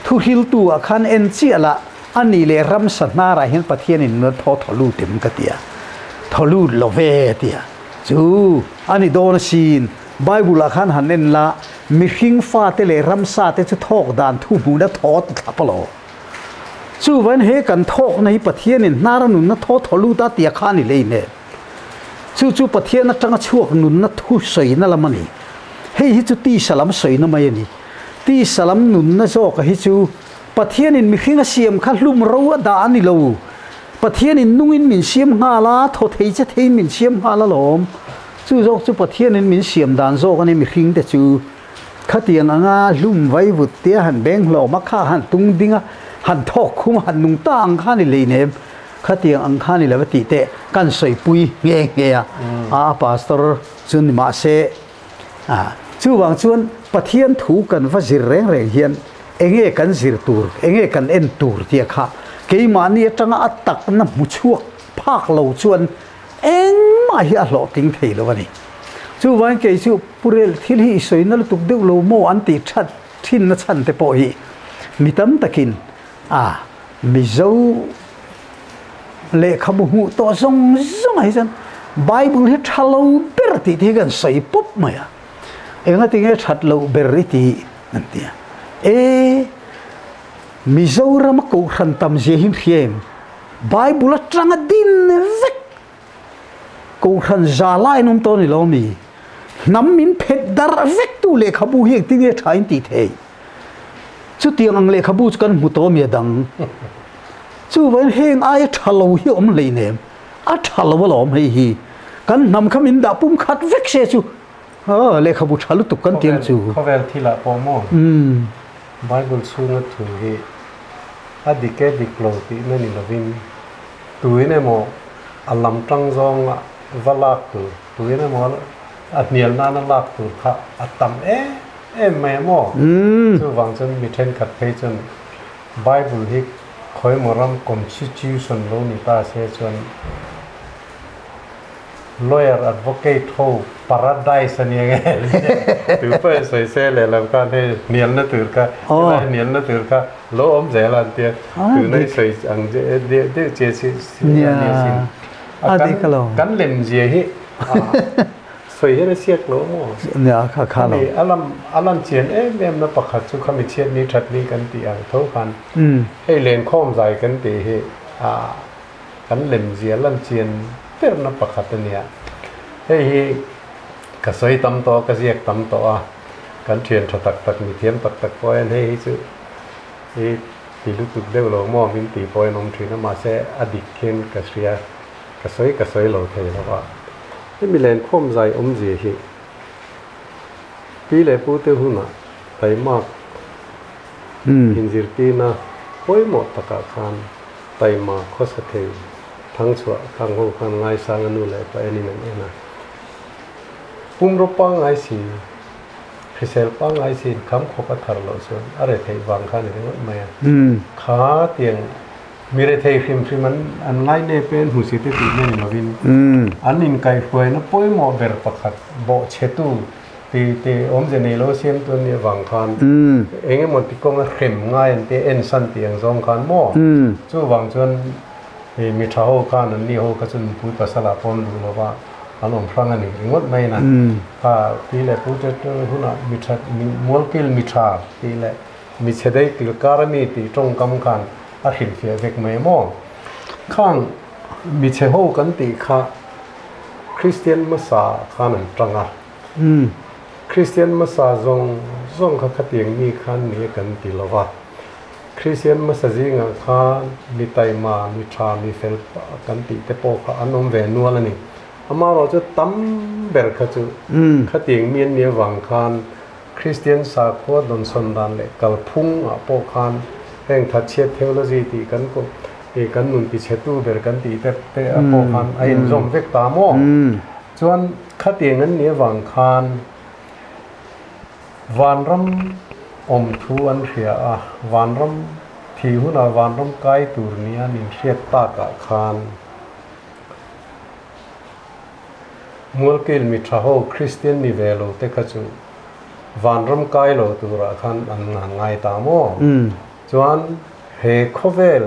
ทุฮิลตัวขันเอ็นเจียละ อันนี้เลยรำสันนาไรเห็นประเทศนี้เนื้อทอลูเต็มกระเตียทอลูโลเวเตียจูอันนี้โดนซีนไบเบิลขันหันเน้นละมีหิงฟ้าเตเลรำซาเตจะทอกดานทุ่มูนัทอตับโลจูวันเฮกันทอกในประเทศนี้นารานุนนัททอลูตาเตียขานี่เลยเนี่ยจูประเทศนั้นจังช่วงนุนนัททุสวยนั่นละมันนี่เฮ้ยจูตีสลัมสวยนั่นมาอย่างนี้ตีสลัมนุนนัทโจกฮิจูประเทศนี้มีหิงเสียมขัดลุ่มรัวดานี่เราประเทศนี้นุ่งอินมินเสียมฮาลาทอเทจะเทมินเสียมฮาลาหลอมจูโจกจูประเทศนี้มินเสียมดานโจกันนี่มีหิงแต่จูขัดเตียงงาลุ่มไว้บุตรเตียหันแบงหล่อมักฆ่าหันตุงดิ้งหันทอกคุ้มหันนุ่งตาอังคานี่เลยเนี่ยข้าเตียงอังคานี่แหละว่าตีเตะกันใส่ปุยเงี้ยเงี้ยพาสตอร์จุนมาเสจูบางชวนประเทศถูกกันว่าสิแรงเฮียนเองกันสิรตูร์เองกันเอ็นตูร์เตียค่ะเกี่ยมานี่จังอัตตักน้ำมุชวกภาคเหล่าชวนเองมาเฮียหล่อติ้งเทแล้ววันนี้จูบางเกี่ยจูปุเรลที่ที่สวยนั่นตุกเดือดโลโมอันติชัดทิ้นนัชันเตปอยมีตั้มตะกินมีเจ้าเลขาบุหุตัวทรงไอ้จันไบเบิลที่ทัลโลเบอร์ติที่กันใส่ปุ๊บมาเองก็ติงให้ทัลโลเบอร์ตินั่นเดียมีเจ้ารามากูขันตำเจียหินเขียมไบเบิลจังดินเวกกูขันจาลายนุ่มตัวนี่เรามีน้ำมินเพดดาร์เวกตัวเลขาบุหิติงให้ทายติเทชุดที่อังเลขาบุจกันมุโตมีดังจู่วันเฮงไอ้ทัลโลหิอมเลยเนี่ยทัลโลวลอมให้ฮีกันนำขมิ้นดาปุ่มขัดเวกเชจู่เลขาบุทัลลุตุกันเตียงจู่เขาเวลที่ละปอมอไบเบิลสูงถูกฮีอดีตดิกโลตินั่นนี่เราวินตัวนี้โมอัลลัมจังจงวลักตัวนี้โมอัดเนียลนั่นลักตัวค่ะอัดตั้มไม่โมจู่วังจนมีเทรนขัดเพจนไบเบิลฮิกคอยมารำ constitution โลนิตาเสียจน lawyer advocate โฮ paradise นี่ไงถือไปใส่เสื้อเลยแล้วก็ให้เนียนนั่นถือก็เนียนนั่นถือก็โลอมเจริญเตียถือในใส่อังเจเจสิเนี่ยสิกันเล่มเจียฮิใส่ให้เสียกโลโมเนี่ยข้าเราอัลลัมเจียนเล่มนั้นประคัตสุขมิเชียนนี้ชัดนี้กันตีอ่างเท่ากันให้เล่นข้อมใจกันตีให้กันเล่มเจียลันเจียนเป็นนับประคัตเนี่ยให้กระสวยตำต่อกระเสียกตำต่อกันเทียนตักมีเทียนตักปอยให้ซื้อให้ตีลุตุกเดวโลมอมินตีปอยนมถือน้ำมาเสอดีตเคนกระเสียกระสวยโลเทแล้วว่าไม่มีแรงข้อมใจอมเจียฮีปีเลยพูดเท่านั้นไปมากหินจิรตีนะห้อยหมดตะกะคานไปมาโคสเททั้งชัวทั้งหูทั้งไงสังนุเลยไปนี่นั่นเองนะปุ่มรบปังไอซีพิเศษปังไอซีคำขบถาร์โลส่วนอะไรที่วางข้านี่มันไม่ขาเตียงมีอะไรที่ฟิล์มมันอันไลน์เนี่ยเป็นหูสิทธิ์ที่เนี่ยมาวินอันนี้ไกด์ฟวยนะป่วยหมอเบอร์ปักขัดโบเชตุที่อมเจเนโลเซียมตัวนี้วางข้างเองมันติดกงเข้มง่ายที่เอ็นสันเตียงสองข้างหม้อจู่วางจนมีท้าหูข้างนั้นนี่หูก็จนพูดภาษาละปนดูแล้วว่าอันนั้นฟังอันนี้งดไม่นะถ้าที่แหละพูดจะหุ่นมิตรมีมัวกิลมิตรที่แหละมีเฉดายกิลการณีที่ตรงกำคัญอาหินเฟียเวกไม่มองข้างมีเชหูกันตีข้าคริสเตียนมาสาข้านั้นตรังอ่ะคริสเตียนมาสาจงข้าขัดยังมีข้านี้กันตีละว่าคริสเตียนมาสจิงข้ามีไตมามีชามีเฟลกันตีแต่พอข้าอันนั้นเวนัวแล้วนี่อามาเราจะตั้มเบร์ข้าจูขัดยังมีวังข้าคริสเตียนสาขวดดนสันดานเล็กกัลพุ่งอ่ะพอข้าแห่งทัชเชียเทโอโลจีตีกันก็กันนุ่นติเชตูเบร์กันตีแต่พอข้าไอ้จอมเวกตามอส่วนขัดยังนั้นเนี่ยวังข้าวานรำอมทูอันเสียวานรำที่หุ่นวานรำไกตูร์นี้นิเสียตากะคานมัวกิลมิทราโฮคริสเตียนนิเวโลเตคัจูวานรำไกโลตูระคันอันง่ายตามอจวนเฮ เฮโคเวล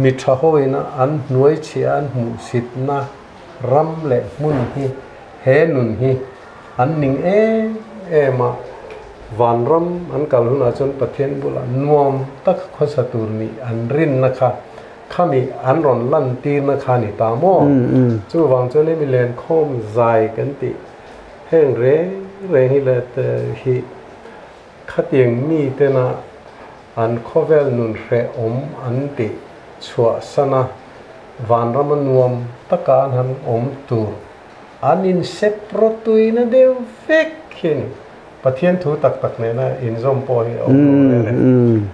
มิทราโฮยนะอันหน่วยเชียนมุสิตนะรำเละมุนฮีเฮนุนฮีอันนิงมาวันรำอันกัลหุนอาจนประเทศบุลานวมตักข้อสตุนีอันรินนะคะข้ามีอันรอนลั่นตีนะคะนี่ตามอจู่วังจนนี้มีเลนคอมใจกันติแห้งเร่ฮิเลตฮีขัดยังมีเตนะอันข้อเวลนุนเรอมอันติชัวสนะวันรำนวมตะการหันตูอันอินเซปโปรตุยนะเดวเฟกขินปะเทียนถูตักเนี่ยนะอินซอมโปฮีอมเลย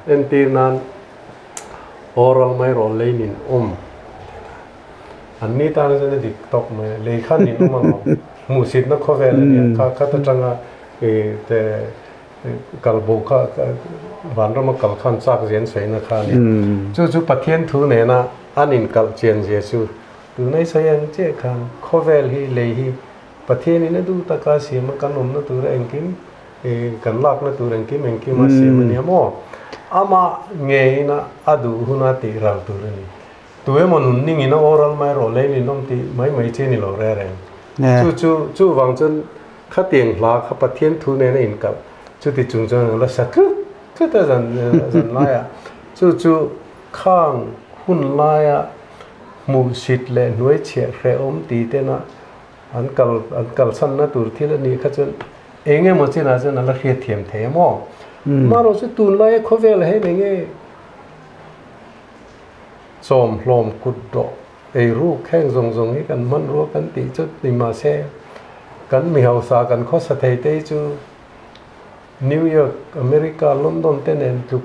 เอ็นตีนั้นออรัลไม่รอเลยนินอันนี้ตอนนั้นจะดิกตกมาเลยขันนินมันมูสิตนักข้อเวลเนี่ยข้าตจังอ่ะแต่กัลโบข้าวันรำกัลขันซักเจียนใส่นะคะเนี่ยจู่ปะเทียนถูเนี่ยนะอันอินกัลเจียนเยซูดูในสยังเจ้าขันข้อเวลฮีเลยฮีปะเทียนนี่นะดูตะกาสีมันกันนนะตัวเองกินกันลักนะตัวเองกินเองกินมาเสียมันเนี่ยมั้งอามาเงี้ยนะอดูหุนาตีรัลตัวนี้ตัวมันนิ่งนะโอรัลไม่รอเลยนี่น้องตีไม่เจนี่หรอกแรงจู่วังจนข้าเตียงหลักข้าปะเทียนถูเนี่ยนะอินกับจู่ที่จุงจังแล้วสักคือแต่จันไล่อะจู่ข้างหุ่นไล่อะมูสิตเลยหน่วยเชี่ยเรอมตีเตนะอันกัลสันนะตัวที่ละนี่ข้าจนเองมันจะน่าจะนั่นละเรียเทียมเทียมมาเราจะตูนไล่ข้อเวลให้เนี่ยสมลมกุดดอกรูปแข้งทรงนี้กันมันรู้กันตีจุดนิมาเซกันมีเฮาสากันข้อสเตย์เตจูนิวยอร์กอเมริกาลอนดอนเต้นเองจุ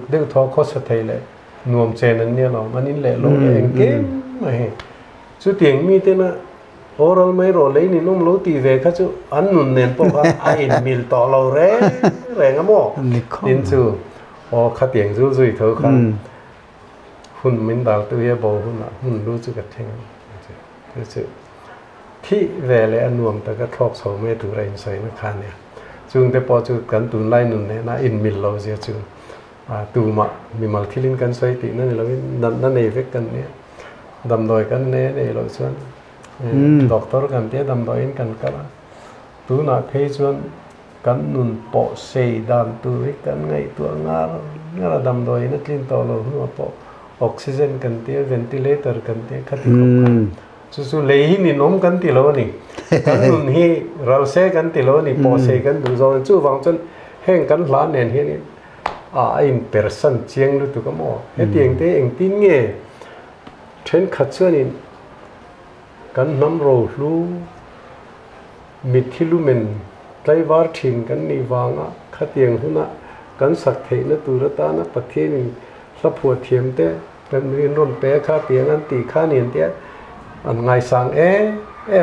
กเด็กท้อข้อสเตย์เลยนวมเจนันเนี่ยเรามันนี่แหละลงเองเกมไม่สุดที่ยังมีเต้นนะโอรัลไม่รอเลยนี่นุ่มรู้ตีเวข้าจู่อันนุนเน้นพวกไอ้มิลต่อเราแรงอ่ะมั้งดินจู่ขัดยังจู่เถอะครับหุ่นมินดาลตัวเย่บอกหุ่นรู้จุกันเท่งจู่ที่เวลอันนวมแต่ก็ทอกโสเมตุไรน์ใส่นะคะเนี่ยจุงแต่พอจุกันตุนไล่นุนเนี่ยนะอินมิลเราเสียจู่ตูมามีมัลทิลินกันใส่ตีนั่นเรานั่นเอฟเฟกกันเนี่ยดำดอยกันเนี่ยเราชวนด็อกเตอร์กันเตี้ยดำดอยกันกันตูน่ะเคยชวนกันนุนปอเซดันตัวกันไงตัวงาดำดอยนั่นลินต่อเราหัวปอออกซิเจนกันเตี้ยเวนติเลเตอร์กันเตี้ยขัดที่กันจู่ๆเลยนี่น้องกันติโลนี่กันนุนฮีเราเซกันติโลนี่ปอเซกันดูจนจู่วังจนแห้งกันหลานเนี่ยเห็นนี่อินเปอร์เซนต์เชียงรู้ตัวก็มั่วเฮตียงเตี้ยเองตีนเงี้ยเทรนขัดเชื่อนี่กันน้ำโรลูมิทิลุเมนไตรวาร์ทิงกันนิวางะขัดยังหุ่นะกันสักเทนตุรตานะปะเทนิสับหัวเทียมเตะเป็นเรียนร่นเปะข้าเตียงอันตีข้าเนียนเตะอันไงสัง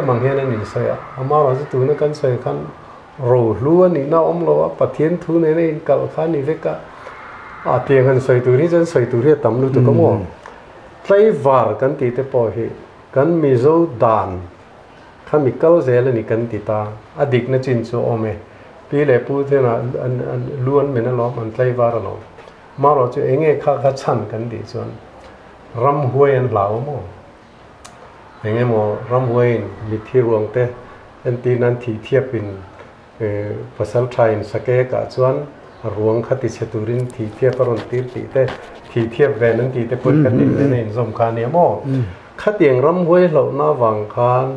มังเฮนันนิสัยอามาเราจะตัวนั้นกันใส่กันโรลูอันนี้น่าอมโลปะเทียนทุนเนี่ยอินกัลข้านิเวกะเตียงกันใส่ตัวนี้จนใส่ตัวเรียตำลุตุกมั่วไตรวาร์กันตีเตะพอเหกันมิโซดานข้ามีเก้าเซลนี่กันติตาอดีตนั่นจินโซโอเมปีเล่พูดเท่านั้นล้วนเหมือนล้อมันไตรวาร์ล้อมาเราจะเองข้าชันกันดีส่วนรำหวยอันเหลาโม่เองโม่รำหวยมีที่รวงเตะอันตีนั้นที่เทียบเป็นภาษาไทยสเกกะส่วนรวงคติเชตุรินที่เทียบปรนตีตีเตะที่เทียบแวนนั้นตีเตะพูดกันในสมการเนี่ยโม่ขัดยังรำหวยเหล่าหน้าวังคาน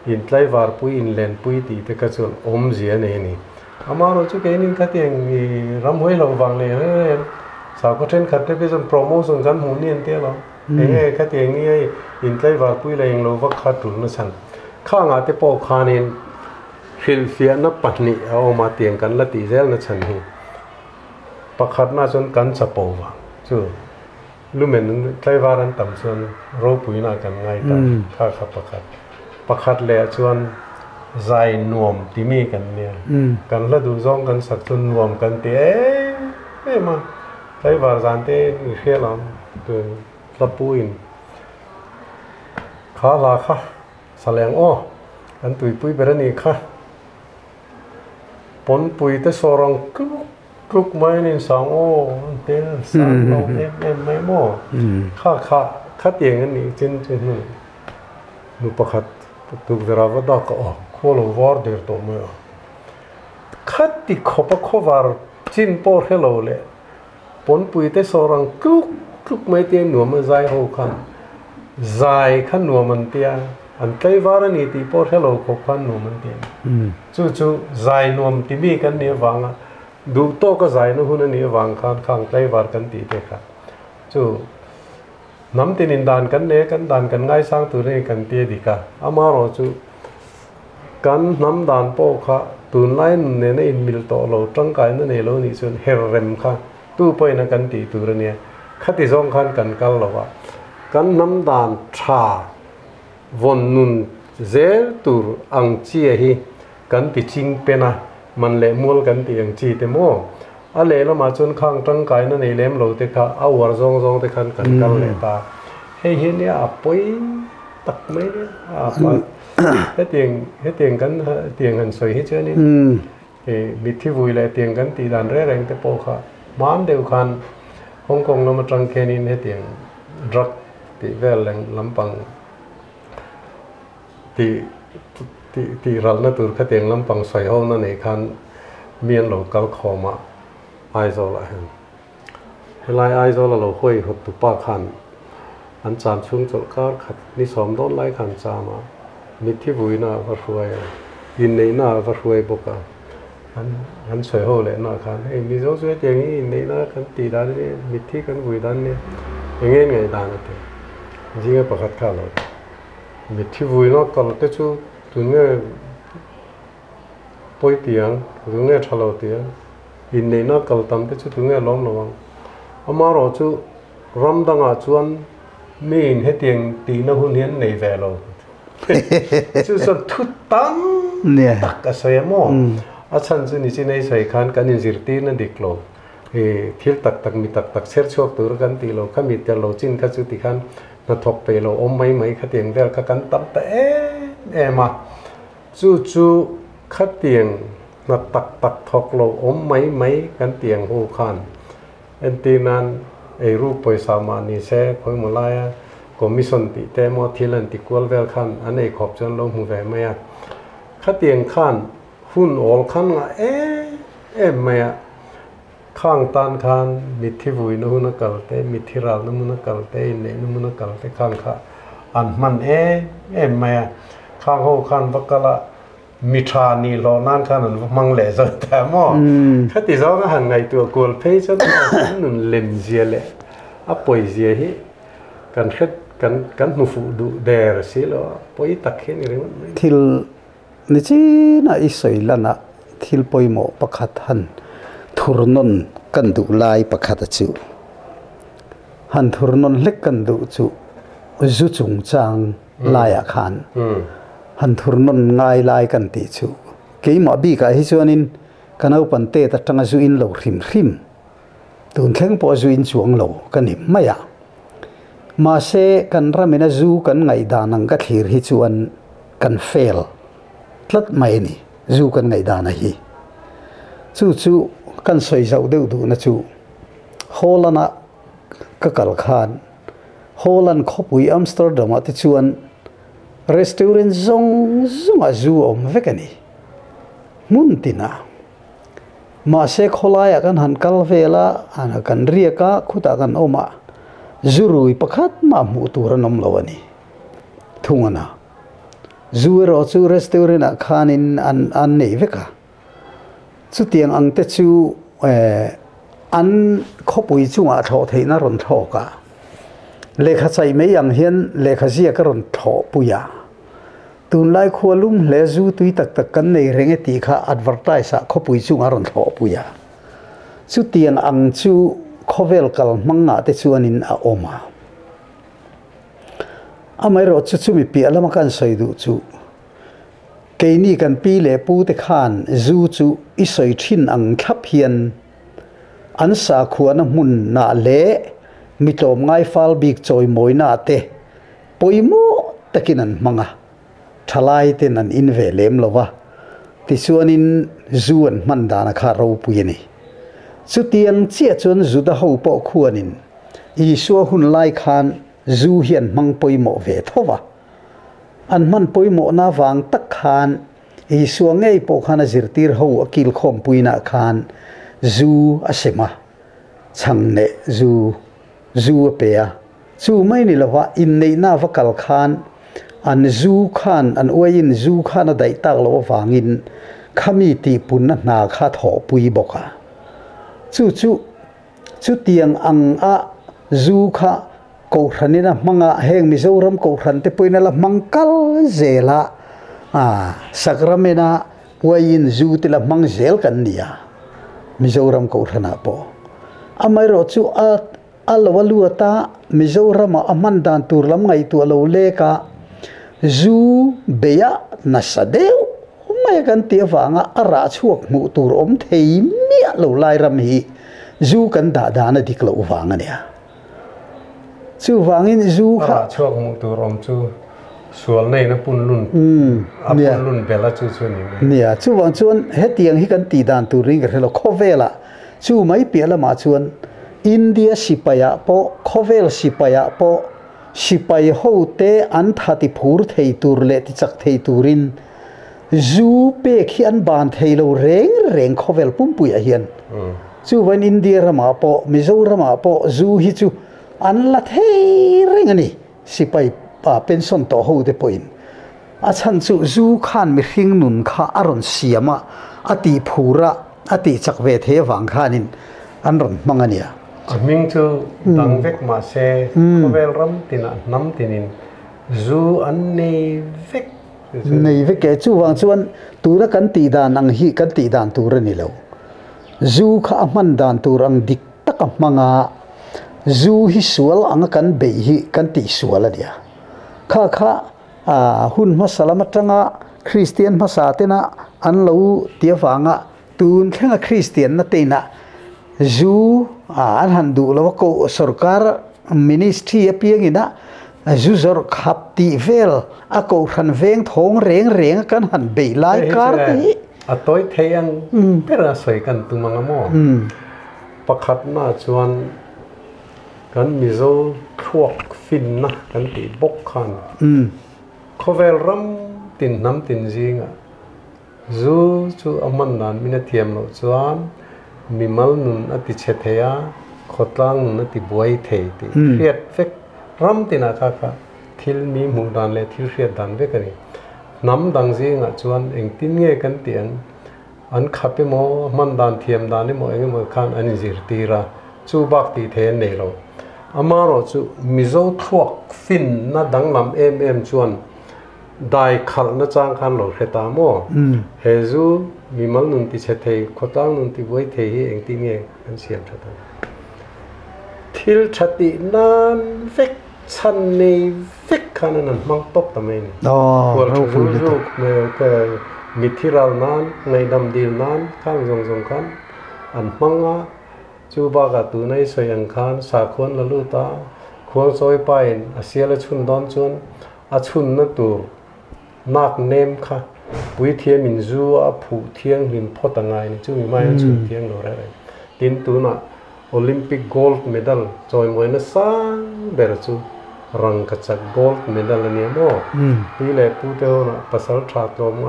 อินไลวาร์ปุยอินเลนปุยตีแต่ก็ส่วนอมเสียนี่อามาเราจะเห็นขัดยังรำหวยเหล่าวังเลยสาวก็เช่นขัดได้ไปส่วนโปรโมชั่นกันหูเนียนเตี้ยเราขัดยังนี่อินไลวาร์ปุยเลยยังเราวักขัดถุนนั่นฉันข้างอาเตปอคานินฟิลเฟียนับปัจนิเอามาเตียงกันละตีเซลนั่นฉันฮีประคัดน่าจนกันสะโปวะจู่รู้เหมือนไตรวารันต่ำส่วนโรปุยน่ากันไงต่างข้าขับประคัดแหล่ส่วนใจนวมที่มีกันเนี่ยกันละดูจ้องกันสักจนนวมกันเตะมาไตรวารันเตะเขียลำตัวละปุยข้าลาค่ะแสลงอ้ออันตุยปุยเบรนี่ค่ะปนปุยเตสรองก กไม่นี่สองโอ้เต้นสามโลไม่โม่ข้าเตียงกันนี่จริงนูประคัดตุกเวลาวัดก็ออกโคโลวอร์เดอร์ตัวเมื่อข้าติขบขวารจินปอร์เฮโลเลยปนปุยเตสรังกรุกไม่เตียงหนัวมันใจหูขันใจขันหนัวมันเตียอันใกล้วาร์นี่ตีปอร์เฮโลขบขันหนัวมันเตียจู่ใจหนัวมันตีมีกันเนี่ยวังดูโตก็ใจนู่นหุ่นนี่วังข้างใกล้วาร์กันตีเด็กจู่น้ำตีนินดานกันเนี่ยกันดานกันง่ายสร้างตัวนี้กันตีดีกะอามาโรจู่กันน้ำดานโปค่ะตุนไล่เนี่ยอินมิลโตเราจังกายนั่นเองเรานี่ส่วนเฮเรมค่ะตู้ไปนักกันตีตัวเนี่ยขัดที่สองขันกันกันเราว่ากันน้ำดานชาวนนุนเจตัวอังจีฮีกันติจิงเป็นนะมันเละมูลกันตีอังจีเตโมอะไรเรามาจนข้างจังกายนั่นเองเล่มเราเตะเอาวัวซองเตะขันกันเลยตาเฮ้ยเนี่ยปอยตักไม่เนี่ยเฮ็ดเตียงกันเตียงกันสวยเฮ็ดเจ้านี่บิดที่วุ้ยเลยเตียงกันตีดันแรงแต่โปค่ะมันเดียวกันฮ่องกงเรามาตรังแค่นี้เฮ็ดเตียงรักตีเวลแรงลำปังตีรัลน่าตัวเตียงลำปังสวยเอานั่นเองคันเมียนเราเกาขอมาไอโซละเฮลายไอโซละเราค่อยหดตุปาคันอันจามช่วงจดการขัดนี่สอมโดนไล่ขันจามามิที่วุ้ยน่าวัดรวยยินในน่าวัดรวยบกอันสวยโหเลยน่าคันไอ้มิโซสวยอย่างนี้ในน่าคันตีด้านนี้มิที่กันวุ้ยด้านนี้อย่างเงี้ยไงด้านนั้นจริงๆประคัดข้าเรามิที่วุ้ยน่าก็เราเตจูตัวเงี้ยป่วยเตียงตัวเงี้ยชะลอเตียงยินในน่าก็เราทำเตจูตัวเงี้ยล้มระวังอามาเราจูรำดังอาจวนมีนให้เตียงตีน่าหุ่นเห็นในแวโลจู่ส่วนทุตังตักก็สวยมั้งอาจารย์จู่นี่จีนในสายขันกันยินสิร์ตีนั่นดิกโลทิลตักมีตักเชิดชกตัวกันตีโลข้ามีเตโลจินข้าจู่ตีขันน่าทกไปโลอมไม่ข้าเตียงเวลข้ากันตั้มแต่มาจู่ข้าเตียงน่าตักทกโลอมไม่กันเตียงหูขันเอ็นตีนั้นรูปไปสามานิเซ่พอยมาลายก็มีส่วนติแต่มอทิลันติกวลเวลขันอันนี้ขอบจนลงหูแวไม่ข้าเตียงขันหุ่นออลขันละไม่ข้างตานขันมิที่วุ้ยนู่นนักเตะมิที่รัลนู่นนักเตะเนี่ยนู่นนักเตะข้างข้าอันมันไม่ข้างหูขันวักละมิทรานีโลนั่นขันนั้นมังเลสแต่หม้อข้าติดสองหันไงตัวกอลเพย์ฉันนุ่นเล่มเสียเลยปอยเสียฮีกันหนูฟูดูเดอร์สิแล้วปอยตักเห็นอะไรมั้งทิลนี่จีน่าอิสระนะทิลปอยโมประคัดหันทุรนนกันดูลายประคัดจูหันทุรนนเล็กกันดูจูจุจงจางลายอาคารหันทุรนนง่ายลายกันตีจูเกี่ยมาบีกับฮิจวนินกันเอาปันเตตัดจังจูอินเหลาริมตุนแข็งพอจูอินจวงเหลากันหิมไม่อะมาเสกันรามินาจูกันไงดานังกัดหิริจวนกันเฟลลัดไม่นี่จูกันไงดานะฮีจู่กันสวยเจ้าเดือดนะจู่ฮอลันอะก็กัลขานฮอลันขบุยอัมสเตอร์ดัมติจวนรีสตอเรนต์ซงอาจูอมเวกันนี่มุนตินะมาเสกฮอลายกันหันกัลเวล่าอันกันเรียกขุดกันออกมาจูรุยประคัดมาหมู่ตัวรนมลาวนี่ทุ่งนะจูรอจูรีสตอเรนต์ขานินอันนี่เวกะจุดที่อังเตจูอันขบุยจุงอาทอเทนารอนทอกะเลขาใจไม่ยังเห็นเลขาเสียกรอนทอปุยาตุนไล่ขวลุมเลจูตุยตักกันในเรื่องตีข้าอัดวัตไตสะขบุยจุงอารอนทอปุยาจุดที่อังจูขเวลกัลมังงะเตจวนินอาโอมาไม่รู้จุมีเปียละมันกันใส่ดูจูเกนี่กันปีเล่ปูเตขานจูอิสอยชินอังขับเฮียนอันสาขวานมุนนาเล่มิโตมไงฟาลบิกจอยมวยนาเตปอยโมตะกินันมังะทลายเตนันอินเวเลมลวะติส่วนินจวนมันดานาคารูปุยนี่ สุดที่ยังเชี่ยจนจุดหัวปอกขวนินอีสัวหุ่นไล่คานจูเหียนมังปอยโมเวทว่าอันมันปอยโมนาวังตักคานอีสัวไงปอกขานจิรตีร์หัวกิลคมปุยนาคานจูอาเสมาช่างเนจูเปียจูไม่นี่ละว่าอินในนาวักลคานอันจูคานอันอวยอินจูคานได้ตักละว่าวังอินขมีตีปุนนาคาถอปุยบอกะจู่เตียงอังอาจูค่ะกูรันนี่นะมังอาเฮงมิโซรัมกูรันเตปุยนั่นละมังคัลเซละสักรำเมนะวัยอินจูติละมังเซลกันเนี่ยมิโซรัมกูรันอาปออาไม่รู้จู่อัลวัลวัตามิโซรัมอามันดันตูรลำไงตัวเราเล็กะจูเบียนัสเดวไม่กันเตียฟังอาราชวกมุตูรอมเทียเมียเราไล่รำฮีจูกันด่าดานดิกเราฟังเนี่ยจู่ฟังอินจูค่ะชวกมุตูรอมจู่ส่วนในนั้นปุ่นลุ่นปุ่นลุ่นเบลจู่ส่วนนี้เนี่ยจู่ฟังชวนเฮตียงฮิกันตีดานตูริงกันเราโคเวล่ะจู่ไม่เปลี่ยนละมาชวนอินเดียสิปายะปอโคเวลสิปายะปอสิปายหูเตอันทัติพูร์เทตูร์เลติจักเทตูรินจูเปขี้อันบานเทโลเร่งโคเวลปุ่มปุยอาเฮียนจู่วันอินเดียรามาปอมิโซรามาปอจูฮิจู่อันละเทเร่งนี่สิไปเป็นส่วนต่อหูเดปอยน์อาชันจู่ขันมีหิงนุนข้าอารอนเสียมาอติภูระอติจักเวทเฮวังขานินอันรอนมังเนียมิงจู่ดังเวกมาเซโคเวลรัมตินะน้ำตินินจู่อันนี้เวกในเวกจู่วังชวนตัวละกันตีดานังฮีกันตีดานตัวนี่แล้วจู่ข้ามันดานตัวรังดิกตักมังอาจูฮิสวลอังกันเบยกันติสวลเดียข้าหุ่นมาสลามัตงะคริสเตียนภาษาเตนะอันเราเตียฟังะตูนแค่คริสเตียนนั่นเตนะจูอันหันดูแล้วว่าก็สุรการมินิสทรีเพียงอินะจูจอร์ขับตีเวลอากูขันเวงทงเร่งกันหันเบยไลการ์ที่อัตโต้เทียงเป็นอะไรกันตุมังโมประคัดมาชวนกันมิโซทวกฟินนะกันตีบกขันเขาเวลรัมตินน้ำตินจิงอ่ะจู่อามันนันมินาเทียมโลจวนมิมัลนุนอติเชเทียขดลังนุนอติบวยเทติเรียดเฟกรัมตินาค่ะทิลมีมูดานเลทิลเรียดดันเวกันนี่น้ำดังจิงอ่ะจวนเองตินเงกันเตียนอันขับไปโมมันดานเทียมดานนี่โมเองโมขันอันนี้จิรตีระจู่บักตีเทนเนโลอามาโรจู่มิโซทวกฟินน่าดังลำจวนได้ขัลน่าจางขันโลเรตามโมเฮจูมิมัลนุนติเชเทยขดลังนุนติบวยเทยเองติเงอันเสียมชัดทิลชัตินันเฟกชันในเฟกขันนั้นมังตบตะเมนวัลจูเมื่อเกิดมิทิรัลนั้นในดำดิลนั้นข้างทรงกันอันมังอ่ะจู่บากตูในสยังขันสาคนละลูตาควงซอยไปอาเซียละชุนดอนจวนอาชุนนัตูนักเนมค่ะปุยเทียมินจูอาผู้เทียงหินพอตังไงจู่มีไม่ชุนเทียงโดอะไรตินตูน่ะโอลิมปิกโกลด์เมดัลจอยมวยนัสซังเบรจูรังกัจจโกลด์เมดัลเนี่ยโม่ปีเล็กพูดเท่าน่ะภาษาชาติลมไง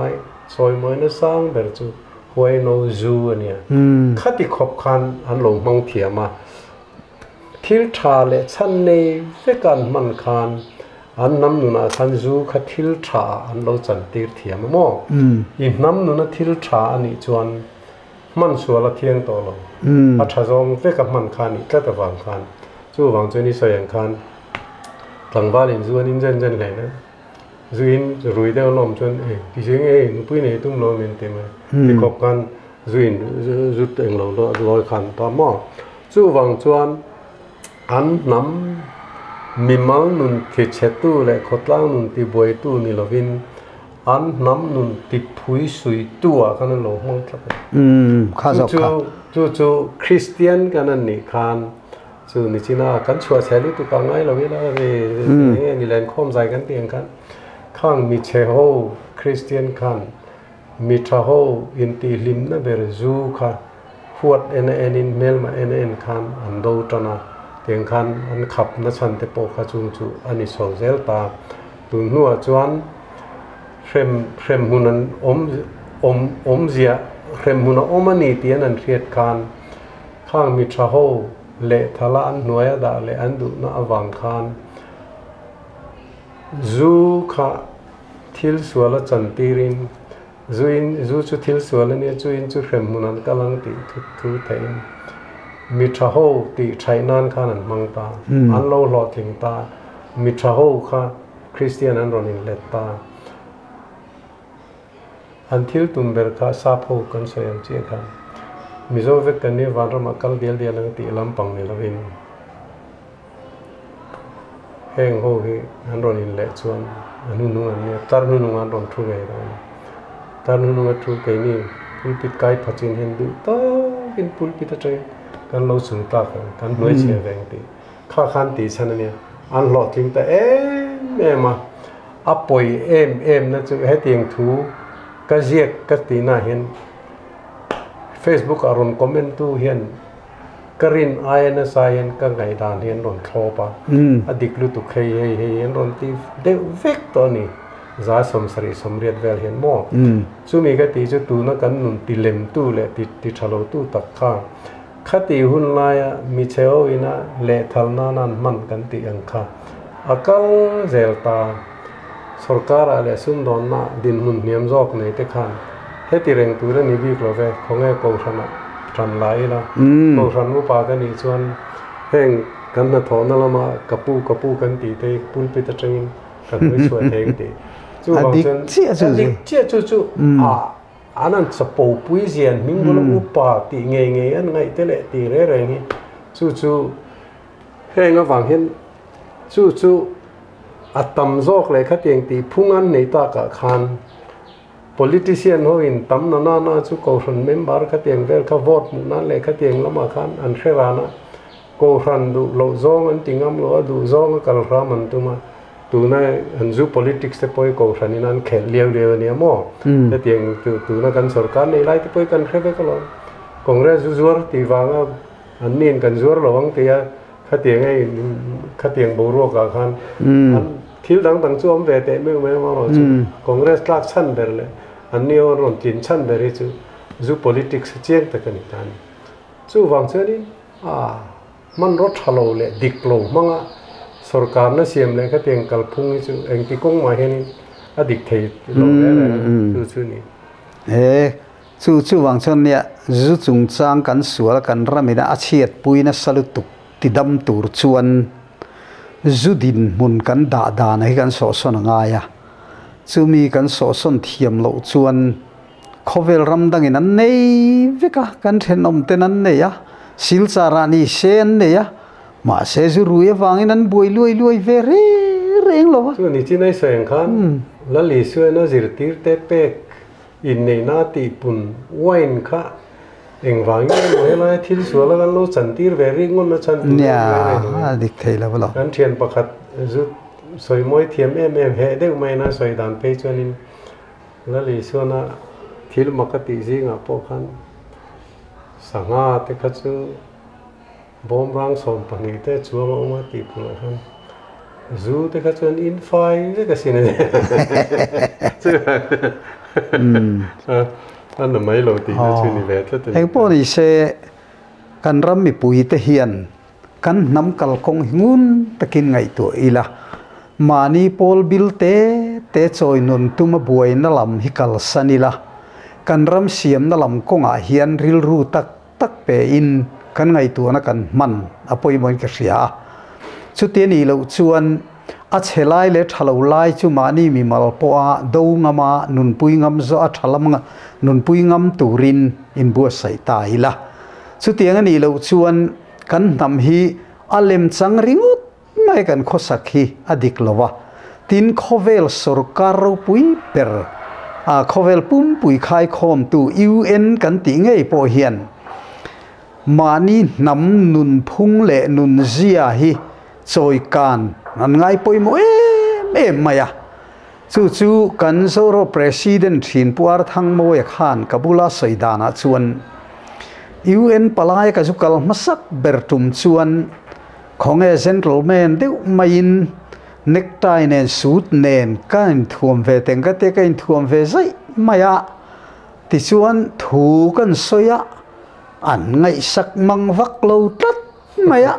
จอยมวยนัสซังเบรจูหวยโนจูเนี่ยขัดที่ขบคันอันหลงมังเทียมาทิลชาเลชันในเฟกันมันคันอันน้ำนุนาคันจูขัดทิลชาอันเราจันตีเทียมโม่อีน้ำนุนาทิลชาอันนี้จวนมันสัวละเทียงตัวเราอัฐจงเฟกับมันคันอีกก็แต่วังคันจู่วังจวนนี้สยังคันหลังบ้านอินจวนอินเจนไงนะจูอินรุยเดียวลมจวนพี่เชงนุ้ยเนี่ยตุ้มลมเป็นเต็มเลยที่ขบกันจูอินจุดเองเราลอยคันตอนหม้อจู่วังจวนอันน้ำมิมัลนุนที่เชตุและขดลังนุนที่บวยตู้นี่เราวินอันน้ำนุนที่พุยสุยตัวกันนั่นเรามองครับข้าศึกจู่คริสเตียนกันนั่นนี่คันจู่นี่จีน่ากันชัวเซลิตุกังไงเราเวลานี่แหละข้อมใจกันเตียงกันข้างมิเชโฮคริสเตียนคันมิทราโฮอินตีลิมนะเบรจูค่ะห วดเอ็นอินเมลมาเอ็นคันอันโดตนะเตียงคันอันขับนัชันเตโปขจุงจูอันนี้โซเซลตาตุนหัวจวนเข็มหุนันอมเสียเข็มหุนอมันนี่เตียนันเรียดคันข้างมิตรโฮเละทลานหน่วยดาเละอันดุนาอวังคันจูข้าทิลสวลจันตีรินจูจุทิลสวลเนี่ยจูเข็มหุนันกำลังติทุเทนมิตรโฮติไชนันขานันมังตาอันโลหลอถิงตามิตรโฮข้าคริสเตียนอันรอนินเลตตาอันทิลตุมเบอร์ข้าซาโพกันสยังเจียกันมิโซเวกันนี่วันรมาคัลเดียลนังติลำปังนี่ละวินเฮงโฮฮีอันรอนินเลชวนอันนู้นอันนี้ตาร์นู้นอันรอนทุกไงเราตาร์นู้นอันทุกไงนี่พุลปิดไก่พัชจินเห็นดูต้อกินพุลปิดอะไรกันเราสุนตากันหน่วยเชียร์แรงตีข้าขันตีฉันเนี่ยอันหลอดทิ้งแต่แม่มาอัปปอยนั่นจะให้เตียงทูก็เรียกก็ตีน่าเห็น Facebook อารมณ์คอมเมนต์ตู้เห็นกรินไอ้นั่นสายเห็นก็ไงด่านเห็นรอนโครปะอดีตลุตุเคยเห็นรอนตีเดเวกตัวนี้จ้าสมศรีสมเรียดเวลเห็นหม้อซึ่งมีก็ตีจะตู้นักกันนุ่นตีเล็มตู้เลยตีชะโลตู้ตักข้าขัดตีหุ่นลายมีเชลวินะเละทัลนานันมันกันตีอังคาอากัลเซลตาสรการอะไรสุนดอนน่ะดินหุ่นเนียมจอกในเตขันเฮติเร่งตัวเรื่องนี้บีกลเวของไอ้กองชนะจันไลละกองชนะมุปากันอีส่วนแห่งกันน่ะถอนนั่นละมากระปูกันตีเตปุลปิตะจินกันไม่ช่วยเทงตีจู่บางเช่นเจี๊ยจู่อันนั้นสปูปุยเซียนมิงบลูปาตีเงยอันไงเตเลตีเร่งี้จู่เฮงก็ฟังเห็นจู่อัตมโจกเลยขัดยังตีพุ่งอันในตากะคัน politician เขาอินตั้มนาจู่กอชันเมมเบอร์ขัดยังเวลข้าโหวตนั่นเลยขัดยังละมาคันอันเชรานะกอชันดูโลจงอันติงามโลดูจงกัลรามันตุมาตัวนั้นอันจู่ politics เตปอยกอชันนี่นั่นเขลเลี้ยวเนี่ยมั่วแต่ยังตัวนั้นกันสรการในไล่เตปอยกันเขลก็ลงคอนเกรสจู่ตีวางอันนี้กันจู่ระวังตีขัดยังไงขัดยังบูรัวกันคันทิลดังตั้งจู่อมเวทไม่มาหรอกจู่คอนเกรสลักชันเบอร์เลยอันนี้วันรุ่นจินชันเบอร์จู่ politics เจียงตะกันกันจู่วางเช่นนี้มันรถฮัลโหลเลยดิกโลมังสรการนั่นเสียมเลยขัดยังกัลพุ่งจู่เองที่กงมาเห็นอดิกเทยโลเลยจู่นี่จู่วางเช่นเนี่ยจู่จงจางกันสวยกันรำไม่ได้อาเชียดปุยนัสลุตุกติดดำตูรชวนจู่ดินมุนกันด่าในกันสอสนง่ายจู่มีกันสอสนเทียมโลชวนเขาเวลรำดังนั้นเนยวิกะกันเทนอมเตนันเนียสิลสารานีเชนเนียมาเสจู่รู้ยังฟังนั้นบวยลุยเวรีเร่งโลจู่นี่ที่ในเสียงคันแล้วลิสวยน่าจิรติร์เตเป็กอินในนาตีปุ่นวัยนค่ะเองฟังยังไม่ละทิลสวยแล้วกันโลจันติร์เวรีงอนนะจันติร์เนี่ยดิกเทยแล้วล่ะกันเทียนประคัดจู่สวยมวยเทียมเฮเด็กไม่น่าสวยดันไปจวนนี้แล้วลิสวยน่ะทิลมักติซิงอ่ะพวกขันสังอาเตขัดจู่บอมรังสมปังนี้เตจู่มาอุมาตีปุ่นขันจู่เตขัดจู่อินไฟเด็กสิเนี่ยอันนั้นไม่โลตีนะชื่อนี่แหละเองพอนี่เสกันรำมีปุยเตเฮียนกันน้ำกัลคงหิงุนตะกินไงตัวอีละมานีพอลบิลเตจอยนุนตุมาบวยนั่ลำฮิกัลสันิละกันรำเสียมนั่ลำคงอาเฮียนริลรูตักเปอินกันไงตัวนักันมันอภัยมันกระเสียชุดเตียนี่เราชวนอัจฉริยะเล็ดฮัลโหลไลจูมานี่มีมาลปอดาวงามานุนปุยงามจะอัจฉริยะนุนปุยงามตูรินอินบัวใส่ตายละสุดที่งั้นนี่เราชวนกันนำฮีอัลเลมจังริงุดไม่กันข้อสักฮีอดีกลวะทินข้อเวลสรการุปุยเปอร์ข้อเวลปุ่มปุยขายคอมตูUNกันติงไงพอเฮียนมานี่นำนุนพุงเละนุนเจียฮีจอยกันนั่นไงปอยโมมายาจู่กันโซโรประธานทินปัวทั้งโมยขานกับบุลาสอยดานะชวน UN palai ka sukal masak bertum chuan khonge gentleman deuh main necktie nen suit nen kan thuam ve teng ka te kan thuam ve zai maya ti chuan thu kan soya an ngai sak mang vak lo tat maya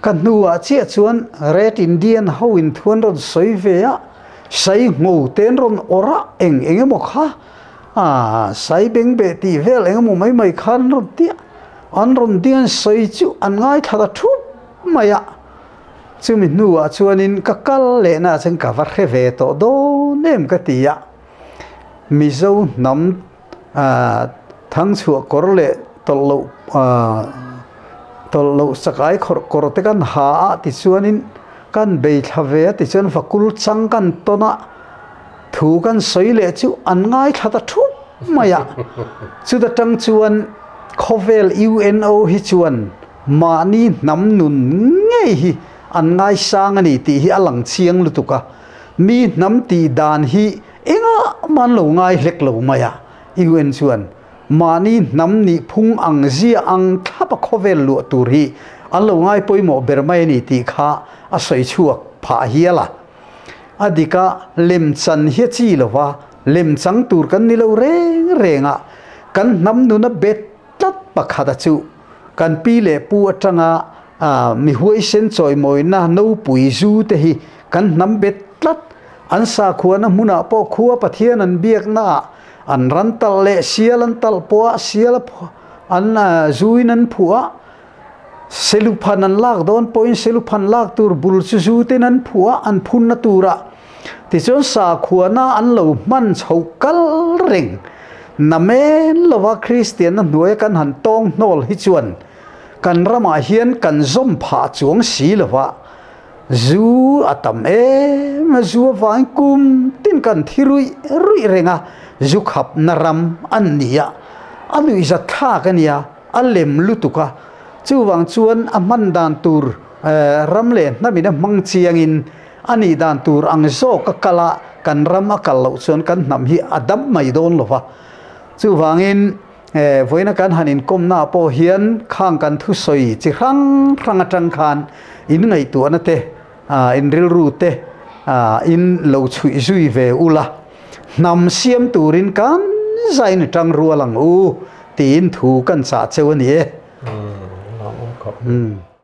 kan nuwa chia chuan red Indian ho in thuan ron soi ve a sai ngô ten ron ora eng mo kha sai beng be ti vel eng mo mai khan ron tia an ron dian soi chu an ngai thada thu maya chu mi nuwa chuan in ka kal le na chang ka var khe ve to do nem ka tia mi zo nam thang chu kor le tolo sakai kor te kan ha ti chuan in kan be thave ti chuan fakul chang kan tona thu kan soi le chu an ngai thata thu maya chu da tang chuan khovel UNO hi chuan mani nam nun ngei hi an ngai sang ani ti hi alang chiang lutuka mi nam ti dan hi enga man lo ngai hlek lo maya UN chuan mani nam ni phung ang zia ang thapa khovel lu tur hi an lo ngai poimo bermai ni ti kha a soi chuak pha hiala adika lem chan hi chi lova lem chang tur kan ni lo renga kan nam nu na bet tat pakhada chu kan pi le pu atanga mi huai sen choi moina no pui zu te hi kan nam bet tat an sa khuana muna po khuwa pathian an biak na an rantal le sialan tal po sial an zuinan phua seluphan an lak don point seluphan lak tur bul chu ten an phua an phun na tura ti chon sa khuana an lo man chhokal reng namen lova Christian na nuai kan han tong nol hi chuan kan rama hian kan zom pha chuang si lova zu atam ma zu wang kum tin kan thirui rui renga zu khap naram an nia alui za tha kania alem lutuka chu wang chuan aman dan tur ramle na mi na mang chiang in ani dan tur ang zo ka kala kan ram akal lo chuan kan nam hi adam mai don lova chu wangin voina kan hanin kom na po hian khang kan thu soi chi rang atang khan in ngai tu anate in ril ru te in lo chui zui ve ula nam siam turin kan zain tang rualang u tin thu kan cha cheu ani